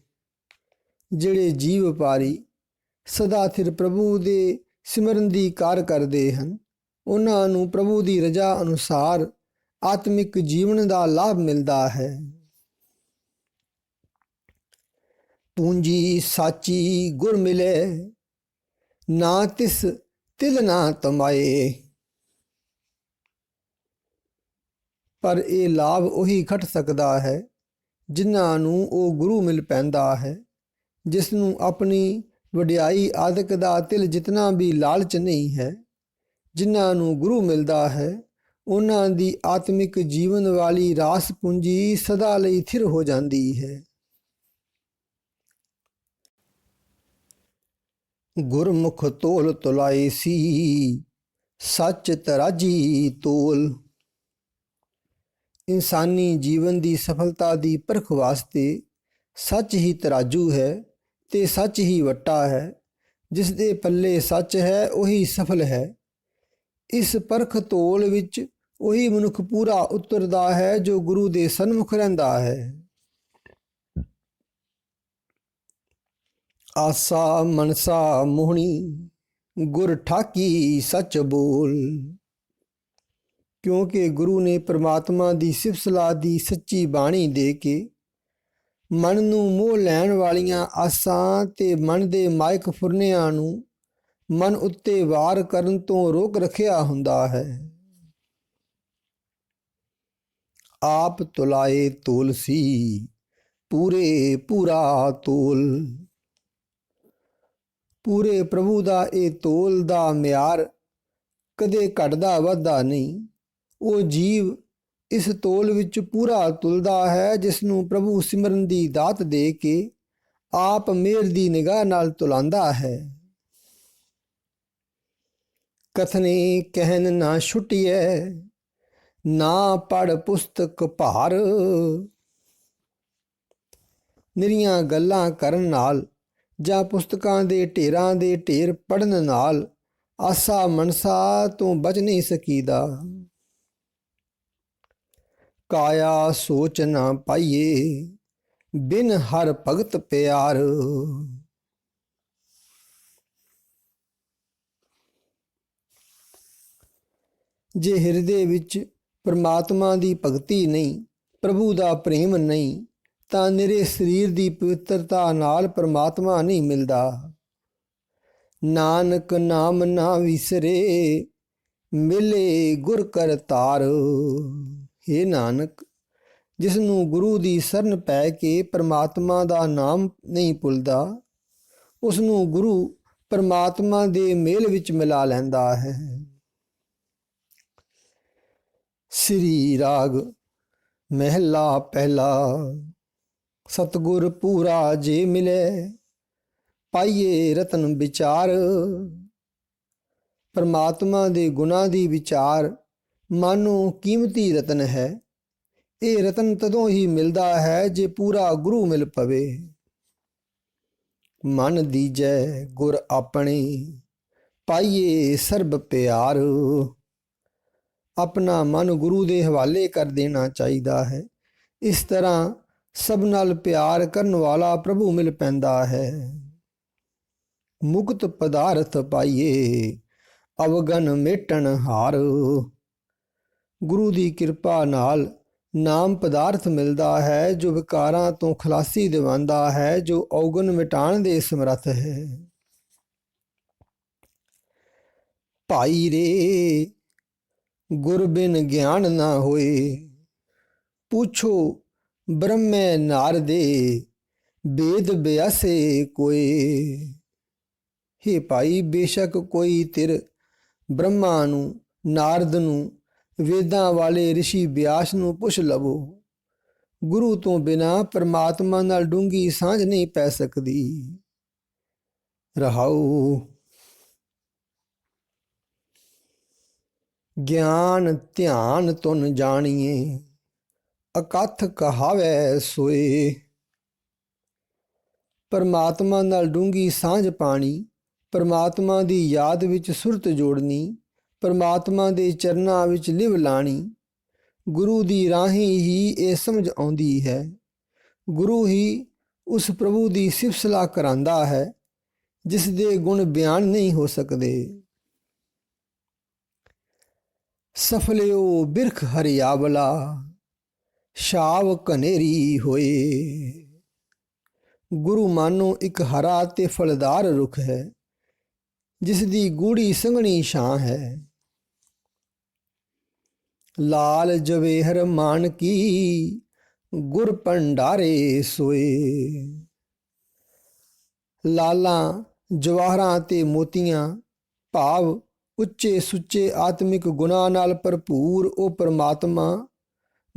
ਜਿਹੜੇ ਜੀਵ ਵਪਾਰੀ ਸਦਾ ਥਿਰ ਪ੍ਰਭੂ ਦੇ ਸਿਮਰਨ ਦੀ ਕਾਰ ਕਰਦੇ ਹਨ, ਉਹਨਾਂ ਨੂੰ ਪ੍ਰਭੂ ਦੀ ਰਜਾ ਅਨੁਸਾਰ ਆਤਮਿਕ ਜੀਵਨ ਦਾ ਲਾਭ ਮਿਲਦਾ ਹੈ। ਪੂੰਜੀ ਸਾਚੀ ਗੁਰ ਮਿਲੇ, ਨਾ ਤਿਸ ਤਿਲ ਨਾ ਤਮਾਏ। ਪਰ ਇਹ ਲਾਭ ਉਹੀ ਖੱਟ ਸਕਦਾ ਹੈ ਜਿਨ੍ਹਾਂ ਨੂੰ ਉਹ ਗੁਰੂ ਮਿਲ ਪੈਂਦਾ ਹੈ, ਜਿਸ ਨੂੰ ਆਪਣੀ ਵਡਿਆਈ ਆਦਿਕ ਦਾ ਤਿਲ ਜਿਤਨਾ ਵੀ ਲਾਲਚ ਨਹੀਂ ਹੈ। ਜਿਨ੍ਹਾਂ ਨੂੰ ਗੁਰੂ ਮਿਲਦਾ ਹੈ, ਉਹਨਾਂ ਦੀ ਆਤਮਿਕ ਜੀਵਨ ਵਾਲੀ ਰਾਸ ਪੂੰਜੀ ਸਦਾ ਲਈ ਥਿਰ ਹੋ ਜਾਂਦੀ ਹੈ। ਗੁਰਮੁਖ ਤੋਲ ਤੁਲਾਈ ਸੀ, ਸੱਚ ਤਰਾਜੀ ਤੋਲ। ਇਨਸਾਨੀ ਜੀਵਨ ਦੀ ਸਫਲਤਾ ਦੀ ਪਰਖ ਵਾਸਤੇ ਸੱਚ ਹੀ ਤਰਾਜੂ ਹੈ ਤੇ ਸੱਚ ਹੀ ਵੱਟਾ ਹੈ। ਜਿਸ ਦੇ ਪੱਲੇ ਸੱਚ ਹੈ ਉਹੀ ਸਫਲ ਹੈ। ਇਸ ਪਰਖ ਤੋਲ ਵਿੱਚ ਉਹੀ ਮਨੁੱਖ ਪੂਰਾ ਉਤਰਦਾ ਹੈ ਜੋ ਗੁਰੂ ਦੇ ਸਨਮੁਖ ਰਹਿੰਦਾ ਹੈ। ਆਸਾ ਮਨਸਾ ਮੋਹਣੀ, ਗੁਰ ਠਾਕੀ ਸੱਚ ਬੋਲ। ਕਿਉਂਕਿ ਗੁਰੂ ਨੇ ਪ੍ਰਮਾਤਮਾ ਦੀ ਸਿਫਤ ਸਲਾਹ ਦੀ ਸੱਚੀ ਬਾਣੀ ਦੇ ਕੇ ਮਨ ਨੂੰ ਮੋਹ ਲੈਣ ਵਾਲੀਆਂ ਆਸਾਂ ਤੇ ਮਨ ਦੇ ਮਾਇਕ ਫੁਰਨਿਆਂ ਨੂੰ ਮਨ ਉੱਤੇ ਵਾਰ ਕਰਨ ਤੋਂ ਰੋਕ ਰੱਖਿਆ ਹੁੰਦਾ ਹੈ। ਆਪ ਤੁਲਾਏ ਤੋਲ ਸੀ, ਪੂਰੇ ਪੂਰਾ ਤੋਲ। ਪੂਰੇ ਪ੍ਰਭੂ ਦਾ ਇਹ ਤੋਲ ਦਾ ਮਿਆਰ ਕਦੇ ਘਟਦਾ ਵੱਧਦਾ ਨਹੀਂ। ਉਹ ਜੀਵ ਇਸ ਤੋਲ ਵਿੱਚ ਪੂਰਾ ਤੁਲਦਾ ਹੈ ਜਿਸ ਨੂੰ ਪ੍ਰਭੂ ਸਿਮਰਨ ਦੀ ਦਾਤ ਦੇ ਕੇ ਆਪ ਮਿਹਰ ਦੀ ਨਿਗਾਹ ਨਾਲ ਤੁਲਾਂਦਾ ਹੈ। ਕਥਨੇ ਕਹਿਨ ਨਾ ਛੁਟਿਐ, ਨਾ ਪੜ੍ਹ ਪੁਸਤਕ ਭਾਰ। ਨਿਰੀਆਂ ਗੱਲਾਂ ਕਰਨ ਨਾਲ ਜਾਂ ਪੁਸਤਕਾਂ ਦੇ ਢੇਰਾਂ ਦੇ ਢੇਰ ਪੜ੍ਹਨ ਨਾਲ ਆਸਾ ਮਨਸਾ ਤੋਂ ਬਚ ਨਹੀਂ ਸਕੀਦਾ। ਕਾਇਆ ਸੋਚ ਨਾ ਪਾਈਏ ਬਿਨ ਹਰ ਭਗਤ ਪਿਆਰ। ਜੇ ਹਿਰਦੇ ਵਿੱਚ ਪਰਮਾਤਮਾ ਦੀ ਭਗਤੀ ਨਹੀਂ, ਪ੍ਰਭੂ ਦਾ ਪ੍ਰੇਮ ਨਹੀਂ, ਤਾਂ ਨਿਰੇ ਸਰੀਰ ਦੀ ਪਵਿੱਤਰਤਾ ਨਾਲ ਪਰਮਾਤਮਾ ਨਹੀਂ ਮਿਲਦਾ। ਨਾਨਕ ਨਾਮ ਨਾ ਵਿਸਰੇ ਮਿਲੇ ਗੁਰ ਕਰਤਾਰ। ਹੇ ਨਾਨਕ, ਜਿਸ ਨੂੰ ਗੁਰੂ ਦੀ ਸ਼ਰਨ ਪੈ ਕੇ ਪਰਮਾਤਮਾ ਦਾ ਨਾਮ ਨਹੀਂ ਭੁੱਲਦਾ, ਉਸ ਨੂੰ ਗੁਰੂ ਪਰਮਾਤਮਾ ਦੇ ਮੇਲ ਵਿੱਚ ਮਿਲਾ ਲੈਂਦਾ ਹੈ। ਸ੍ਰੀ ਰਾਗ ਮਹਿਲਾ ਪਹਿਲਾ। ਸਤਿਗੁਰ ਪੂਰਾ ਜੇ ਮਿਲੇ ਪਾਈਏ ਰਤਨ ਵਿਚਾਰ। ਪਰਮਾਤਮਾ ਦੇ ਗੁਣਾਂ ਦੀ ਵਿਚਾਰ ਮਾਨੋ ਕੀਮਤੀ ਰਤਨ ਹੈ। ਇਹ ਰਤਨ ਤਦੋਂ ਹੀ ਮਿਲਦਾ ਹੈ ਜੇ ਪੂਰਾ ਗੁਰੂ ਮਿਲ ਪਵੇ। ਮਨ ਦੀਜੈ ਗੁਰ ਆਪਣੇ ਪਾਈਏ ਸਰਬ ਪਿਆਰ। ਆਪਣਾ ਮਨ ਗੁਰੂ ਦੇ ਹਵਾਲੇ ਕਰ ਦੇਣਾ ਚਾਹੀਦਾ ਹੈ। ਇਸ ਤਰ੍ਹਾਂ ਸਭ ਨਾਲ ਪਿਆਰ ਕਰਨ ਵਾਲਾ ਪ੍ਰਭੂ ਮਿਲ ਪੈਂਦਾ ਹੈ। ਮੁਕਤ ਪਦਾਰਥ ਪਾਈਏ ਅਵਗਨ ਮੇਟਣ ਹਾਰ। ਗੁਰੂ ਦੀ ਕਿਰਪਾ ਨਾਲ ਨਾਮ ਪਦਾਰਥ ਮਿਲਦਾ ਹੈ ਜੋ ਵਿਕਾਰਾਂ ਤੋਂ ਖਲਾਸੀ ਦਿਵਾਉਂਦਾ ਹੈ, ਜੋ ਔਗਣ ਮਿਟਾਉਣ ਦੇ ਸਮਰੱਥ ਹੈ। ਭਾਈ ਰੇ ਗੁਰ ਬਿਨ ਗਿਆਨ ਨਾ ਹੋਏ, ਪੁੱਛੋ ਬ੍ਰਹਮੇ ਨਾਰਦੇ ਵੇਦ ਬਿਆਸੇ ਕੋਏ। ਹੇ ਭਾਈ, ਬੇਸ਼ੱਕ ਕੋਈ ਧਿਰ ਬ੍ਰਹਮਾ ਨੂੰ, ਨਾਰਦ ਨੂੰ, ਵੇਦਾਂ ਵਾਲੇ ਰਿਸ਼ੀ ਬਿਆਸ ਨੂੰ ਪੁੱਛ ਲਵੋ। ਗੁਰੂ ਤੋਂ ਬਿਨਾਂ ਪਰਮਾਤਮਾ ਨਾਲ ਡੂੰਘੀ ਸਾਂਝ ਨਹੀਂ ਪੈ ਸਕਦੀ। ਰਹਾਉ ਗਿਆਨ ਧਿਆਨ ਤੁਨ ਜਾਣੀਏ ਅਕਥ ਕਹਾਵੈ ਸੋਏ। ਪਰਮਾਤਮਾ ਨਾਲ ਡੂੰਘੀ ਸਾਂਝ ਪਾਣੀ, ਪਰਮਾਤਮਾ ਦੀ ਯਾਦ ਵਿੱਚ ਸੁਰਤ ਜੋੜਨੀ, ਪਰਮਾਤਮਾ ਦੇ ਚਰਨਾਂ ਵਿੱਚ ਲਿਵ ਲਾਣੀ। ਗੁਰੂ ਦੀ ਰਾਹੀਂ ਹੀ ਇਹ ਸਮਝ ਆਉਂਦੀ ਹੈ। ਗੁਰੂ ਹੀ ਉਸ ਪ੍ਰਭੂ ਦੀ ਸਿਫਤ ਸਲਾਹ ਕਰਾਂਦਾ ਹੈ ਜਿਸ ਦੇ ਗੁਣ ਬਿਆਨ ਨਹੀਂ ਹੋ ਸਕਦੇ। ਸਫਲਿਓ ਬਿਰਖ ਹਰਿਆਵਲਾ ਸ਼ਾਵ ਕਨੇਰੀ ਹੋਏ। ਗੁਰੂ ਮਾਨੋ ਇੱਕ ਹਰਾ ਤੇ ਫਲਦਾਰ ਰੁੱਖ ਹੈ ਜਿਸ ਦੀ ਗੂੜੀ ਸੰਘਣੀ ਛਾਂ ਹੈ। ਲਾਲ ਜਵੇਹਰ ਮਾਨ ਕੀ ਗੁਰ ਭੰਡਾਰੇ ਸੋਏ। ਲਾਲਾਂ ਜਵਾਹਰਾਂ ਤੇ ਮੋਤੀਆਂ ਭਾਵ ਉੱਚੇ ਸੁੱਚੇ ਆਤਮਿਕ ਗੁਣਾਂ ਨਾਲ ਭਰਪੂਰ ਉਹ ਪਰਮਾਤਮਾ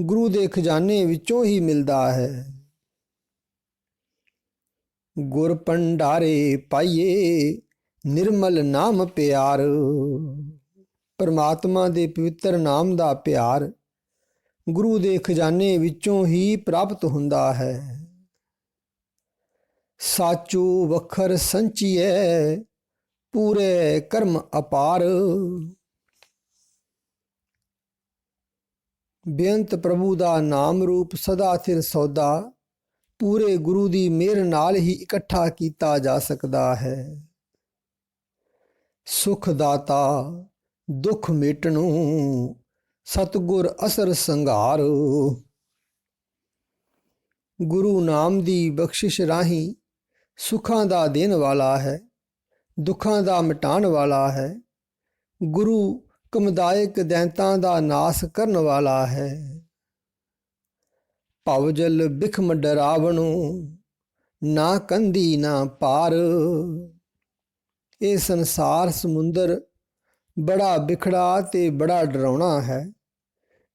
ਗੁਰੂ ਦੇ ਖਜ਼ਾਨੇ ਵਿੱਚੋਂ ਹੀ ਮਿਲਦਾ ਹੈ। ਗੁਰ ਭੰਡਾਰੇ ਪਾਈਏ ਨਿਰਮਲ ਨਾਮ ਪਿਆਰ। ਪਰਮਾਤਮਾ ਦੇ ਪਵਿੱਤਰ ਨਾਮ ਦਾ ਪਿਆਰ ਗੁਰੂ ਦੇ ਖਜ਼ਾਨੇ ਵਿੱਚੋਂ ਹੀ ਪ੍ਰਾਪਤ ਹੁੰਦਾ ਹੈ। ਸਾਚੂ ਵਖਰ ਸੰਚੀਐ ਪੂਰੇ ਕਰਮ ਅਪਾਰ। ਬੇਅੰਤ ਪ੍ਰਭੂ ਦਾ ਨਾਮ ਰੂਪ ਸਦਾ ਸਿਰ ਸੌਦਾ ਪੂਰੇ ਗੁਰੂ ਦੀ ਮਿਹਰ ਨਾਲ ਹੀ ਇਕੱਠਾ ਕੀਤਾ ਜਾ ਸਕਦਾ ਹੈ। ਸੁਖ ਦਾਤਾ ਦੁੱਖ ਮਿਟਣੂ ਸਤਿਗੁਰ ਅਸਰ ਸੰਘਾਰ। ਗੁਰੂ ਨਾਮ ਦੀ ਬਖਸ਼ਿਸ਼ ਰਾਹੀਂ ਸੁੱਖਾਂ ਦਾ ਦੇਣ ਵਾਲਾ ਹੈ, ਦੁੱਖਾਂ ਦਾ ਮਿਟਾਉਣ ਵਾਲਾ ਹੈ। ਗੁਰੂ ਕਮਦਾਇਕ ਦੈਂਤਾਂ ਦਾ ਨਾਸ ਕਰਨ ਵਾਲਾ ਹੈ। ਭਵਜਲ ਬਿਖਮ ਡਰਾਵਣੂ ਨਾ ਕੰਦੀ ਨਾ ਪਾਰ। ਇਹ ਸੰਸਾਰ ਸਮੁੰਦਰ ਬੜਾ ਬਿਖੜਾ ਤੇ ਬੜਾ ਡਰਾਉਣਾ ਹੈ।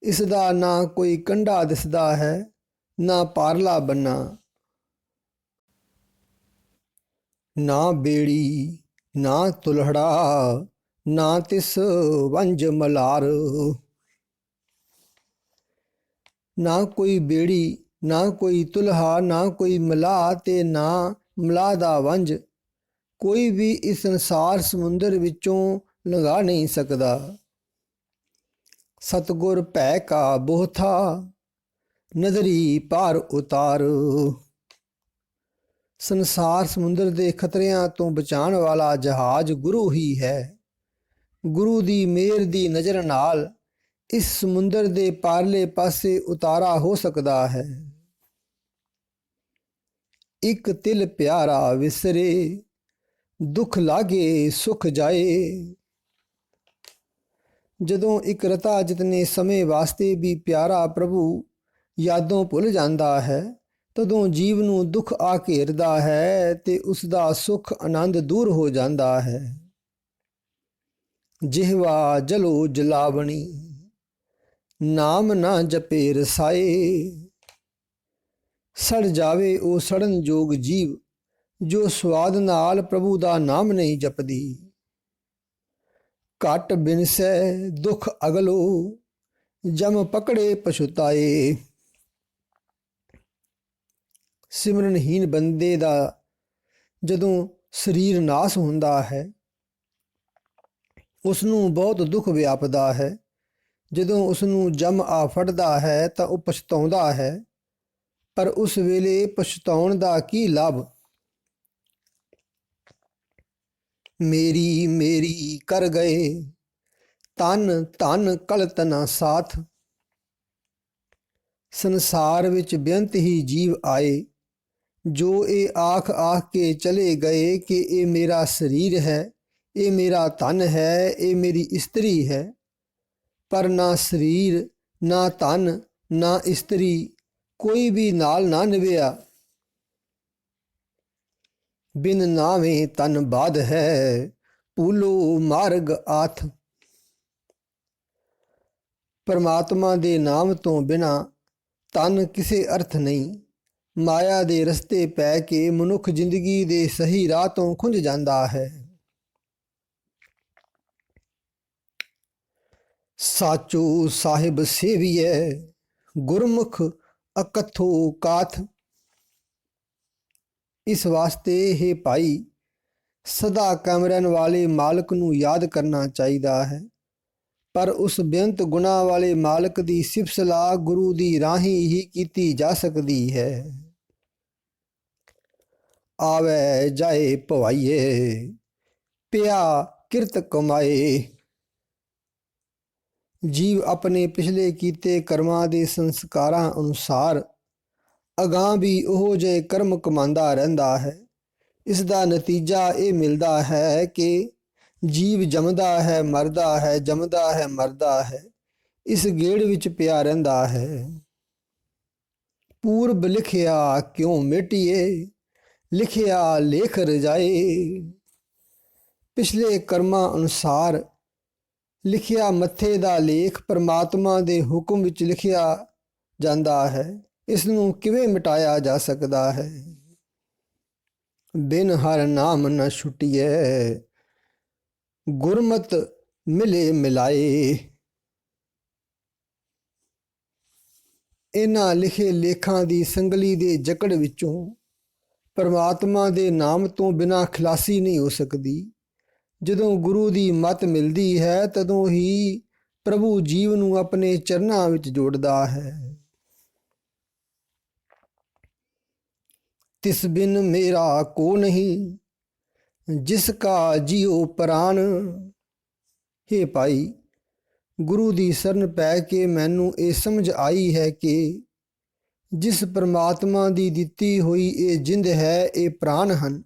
ਇਸ ਦਾ ਨਾ ਕੋਈ ਕੰਢਾ ਦਿਸਦਾ ਹੈ, ਨਾ ਪਾਰਲਾ ਬੰਨਾ। ਨਾ ਬੇੜੀ ਨਾ ਤੁਲਹੜਾ ਨਾ ਤਿਸ ਵੰਜ ਮਲਾਰ। ਨਾ ਕੋਈ ਬੇੜੀ ਨਾ ਕੋਈ ਤੁਲਹਾ ਨਾ ਕੋਈ ਮਲਾਹ ਤੇ ਨਾ ਮਲਾਹ ਦਾ ਵੰਜ। ਕੋਈ ਵੀ ਇਸ ਸੰਸਾਰ ਸਮੁੰਦਰ ਵਿੱਚੋਂ ਲੰਘਾ ਨਹੀਂ ਸਕਦਾ। ਸਤਿਗੁਰ ਭੈ ਕਾ ਬੋਥਾ ਨਜ਼ਰੀ ਪਾਰ ਉਤਾਰ। ਸੰਸਾਰ ਸਮੁੰਦਰ ਦੇ ਖਤਰਿਆਂ ਤੋਂ ਬਚਾਉਣ ਵਾਲਾ ਜਹਾਜ਼ ਗੁਰੂ ਹੀ ਹੈ। ਗੁਰੂ ਦੀ ਮਿਹਰ ਦੀ ਨਜ਼ਰ ਨਾਲ ਇਸ ਸਮੁੰਦਰ ਦੇ ਪਾਰਲੇ ਪਾਸੇ ਉਤਾਰਾ ਹੋ ਸਕਦਾ ਹੈ। ਇੱਕ ਤਿਲ ਪਿਆਰਾ ਵਿਸਰੇ ਦੁੱਖ ਲਾਗੇ ਸੁਖ ਜਾਏ। ਜਦੋਂ ਇੱਕ ਰਤਾ ਜਿਤਨੇ ਸਮੇਂ ਵਾਸਤੇ ਵੀ ਪਿਆਰਾ ਪ੍ਰਭੂ ਯਾਦੋਂ ਭੁੱਲ ਜਾਂਦਾ ਹੈ, ਤਦੋਂ ਜੀਵ ਨੂੰ ਦੁੱਖ ਆ ਘੇਰਦਾ ਹੈ ਤੇ ਉਸ ਦਾ ਸੁੱਖ ਆਨੰਦ ਦੂਰ ਹੋ ਜਾਂਦਾ ਹੈ। ਜਿਹਵਾ ਜਲੋ ਜਲਾਵਣੀ ਨਾਮ ਨਾ ਜਪੇ ਰਸਾਏ। ਸੜ ਜਾਵੇ ਉਹ ਸੜਨ ਜੋਗ ਜੀਵ ਜੋ ਸਵਾਦ ਨਾਲ ਪ੍ਰਭੂ ਦਾ ਨਾਮ ਨਹੀਂ ਜਪਦੀ। ਘਟ ਬਿਨਸੈ ਦੁੱਖ ਅਗਲੋ ਜਮ ਪਕੜੇ ਪਛੁਤਾਏ। ਸਿਮਰਨਹੀਨ ਬੰਦੇ ਦਾ ਜਦੋਂ ਸਰੀਰ ਨਾਸ ਹੁੰਦਾ ਹੈ, ਉਸ ਨੂੰ ਬਹੁਤ ਦੁੱਖ ਵਿਆਪਦਾ ਹੈ। ਜਦੋਂ ਉਸ ਨੂੰ ਜਮ ਆ ਫੜਦਾ ਹੈ ਤਾਂ ਉਹ ਪਛਤਾਉਂਦਾ ਹੈ, ਪਰ ਉਸ ਵੇਲੇ ਪਛਤਾਉਣ ਦਾ ਕੀ ਲਾਭ। ਮੇਰੀ ਮੇਰੀ ਕਰ ਗਏ ਤਨ ਧਨ ਕਲਤ ਨਾ ਸਾਥ। ਸੰਸਾਰ ਵਿੱਚ ਬੇਅੰਤ ਹੀ ਜੀਵ ਆਏ, ਜੋ ਇਹ ਆਖ ਆਖ ਕੇ ਚਲੇ ਗਏ ਕਿ ਇਹ ਮੇਰਾ ਸਰੀਰ ਹੈ, ਇਹ ਮੇਰਾ ਧਨ ਹੈ, ਇਹ ਮੇਰੀ ਇਸਤਰੀ ਹੈ। ਪਰ ਨਾ ਸਰੀਰ, ਨਾ ਧਨ, ਨਾ ਇਸਤਰੀ ਕੋਈ ਵੀ ਨਾਲ ਨਾ ਨਿਭਿਆ। ਬਿਨ ਨਾਵੇਂ ਤਨ ਬਾਧ ਹੈ ਭੂਲੋ ਮਾਰਗ ਆਥ। ਪਰਮਾਤਮਾ ਦੇ ਨਾਮ ਤੋਂ ਬਿਨਾਂ ਤਨ ਕਿਸੇ ਅਰਥ ਨਹੀਂ। ਮਾਇਆ ਦੇ ਰਸਤੇ ਪੈ ਕੇ ਮਨੁੱਖ ਜ਼ਿੰਦਗੀ ਦੇ ਸਹੀ ਰਾਹ ਤੋਂ ਖੁੰਝ ਜਾਂਦਾ ਹੈ। ਸਾਚੋ ਸਾਹਿਬ ਸੇਵੀਐ ਗੁਰਮੁਖ ਅਕਥੋ ਕਾਥ। ਇਸ ਵਾਸਤੇ ਇਹ ਭਾਈ ਸਦਾ ਕਾਇਮ ਰਹਿਣ ਵਾਲੇ ਮਾਲਕ ਨੂੰ ਯਾਦ ਕਰਨਾ ਚਾਹੀਦਾ ਹੈ। ਪਰ ਉਸ ਬੇਅੰਤ ਗੁਣਾਂ ਵਾਲੇ ਮਾਲਕ ਦੀ ਸਿਫਤ ਸਲਾਹ ਗੁਰੂ ਦੀ ਰਾਹੀਂ ਹੀ ਕੀਤੀ ਜਾ ਸਕਦੀ ਹੈ। ਆਵੇ ਜਾਏ ਭਵਾਈਏ ਪਿਆ ਕਿਰਤ ਕਮਾਏ। ਜੀਵ ਆਪਣੇ ਪਿਛਲੇ ਕੀਤੇ ਕਰਮਾਂ ਦੇ ਸੰਸਕਾਰਾਂ ਅਨੁਸਾਰ ਅਗਾਂਹ ਵੀ ਉਹੋ ਜਿਹੇ ਕਰਮ ਕਮਾਉਂਦਾ ਰਹਿੰਦਾ ਹੈ। ਇਸ ਦਾ ਨਤੀਜਾ ਇਹ ਮਿਲਦਾ ਹੈ ਕਿ ਜੀਵ ਜੰਮਦਾ ਹੈ, ਮਰਦਾ ਹੈ, ਜੰਮਦਾ ਹੈ, ਮਰਦਾ ਹੈ, ਇਸ ਗੇੜ ਵਿੱਚ ਪਿਆ ਰਹਿੰਦਾ ਹੈ। ਪੂਰਬ ਲਿਖਿਆ ਕਿਉਂ ਮਿਟੀਏ ਲਿਖਿਆ ਲੇਖ ਰਜਾਏ। ਪਿਛਲੇ ਕਰਮਾਂ ਅਨੁਸਾਰ ਲਿਖਿਆ ਮੱਥੇ ਦਾ ਲੇਖ ਪਰਮਾਤਮਾ ਦੇ ਹੁਕਮ ਵਿੱਚ ਲਿਖਿਆ ਜਾਂਦਾ ਹੈ। ਇਸ ਨੂੰ ਕਿਵੇਂ ਮਿਟਾਇਆ ਜਾ ਸਕਦਾ ਹੈ। ਬਿਨ ਹਰ ਨਾਮ ਨ ਛੁਟੀਐ ਗੁਰਮਤ ਮਿਲੇ ਮਿਲਾਏ। ਇਹਨਾਂ ਲਿਖੇ ਲੇਖਾਂ ਦੀ ਸੰਗਲੀ ਦੇ ਜਕੜ ਵਿੱਚੋਂ ਪਰਮਾਤਮਾ ਦੇ ਨਾਮ ਤੋਂ ਬਿਨਾਂ ਖਲਾਸੀ ਨਹੀਂ ਹੋ ਸਕਦੀ। ਜਦੋਂ ਗੁਰੂ ਦੀ ਮੱਤ ਮਿਲਦੀ ਹੈ, ਤਦੋਂ ਹੀ ਪ੍ਰਭੂ ਜੀਵ ਨੂੰ ਆਪਣੇ ਚਰਨਾਂ ਵਿੱਚ ਜੋੜਦਾ ਹੈ। ਤਿਸ ਬਿਨ ਮੇਰਾ ਕੋ ਨਹੀਂ ਜਿਸ ਕਾ ਜੀਉ ਪ੍ਰਾਨ। ਹੇ ਭਾਈ, ਗੁਰੂ ਦੀ ਸ਼ਰਨ ਪੈ ਕੇ ਮੈਨੂੰ ਇਹ ਸਮਝ ਆਈ ਹੈ ਕਿ ਜਿਸ ਪਰਮਾਤਮਾ ਦੀ ਦਿੱਤੀ ਹੋਈ ਇਹ ਜਿੰਦ ਹੈ, ਇਹ ਪ੍ਰਾਣ ਹਨ।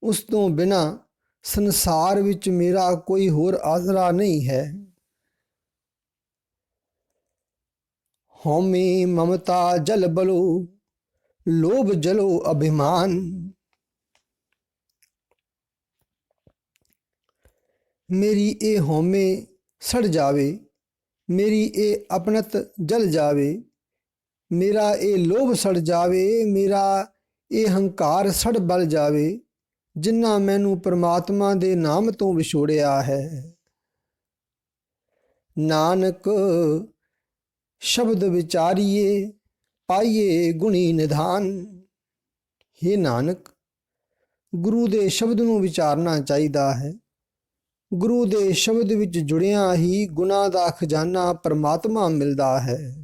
ਉਸ ਤੋਂ ਬਿਨਾਂ ਸੰਸਾਰ ਵਿੱਚ ਮੇਰਾ ਕੋਈ ਹੋਰ ਆਸਰਾ ਨਹੀਂ ਹੈ। ਹਉਮੈ ਮਮਤਾ ਜਲ ਬਲੋ ਲੋਭ ਜਲੋ ਅਭਿਮਾਨ। ਮੇਰੀ ਇਹ ਹਉਮੈ ਸੜ ਜਾਵੇ, ਮੇਰੀ ਇਹ ਆਪਣਤ ਜਲ ਜਾਵੇ, ਮੇਰਾ ਇਹ ਲੋਭ ਸੜ ਜਾਵੇ, ਮੇਰਾ ਇਹ ਹੰਕਾਰ ਸੜ ਬਲ ਜਾਵੇ, ਜਿਨ੍ਹਾਂ ਮੈਨੂੰ ਪਰਮਾਤਮਾ ਦੇ ਨਾਮ ਤੋਂ ਵਿਛੋੜਿਆ ਹੈ। ਨਾਨਕ ਸ਼ਬਦ ਵਿਚਾਰੀਏ ਪਾਈਏ ਗੁਣੀ ਨਿਧਾਨ। ਹੇ ਨਾਨਕ, ਗੁਰੂ ਦੇ ਸ਼ਬਦ ਨੂੰ ਵਿਚਾਰਨਾ ਚਾਹੀਦਾ ਹੈ। ਗੁਰੂ ਦੇ ਸ਼ਬਦ ਵਿੱਚ ਜੁੜਿਆਂ ਹੀ ਗੁਨਾਹ ਦਾ ਖਜ਼ਾਨਾ ਪਰਮਾਤਮਾ ਮਿਲਦਾ ਹੈ।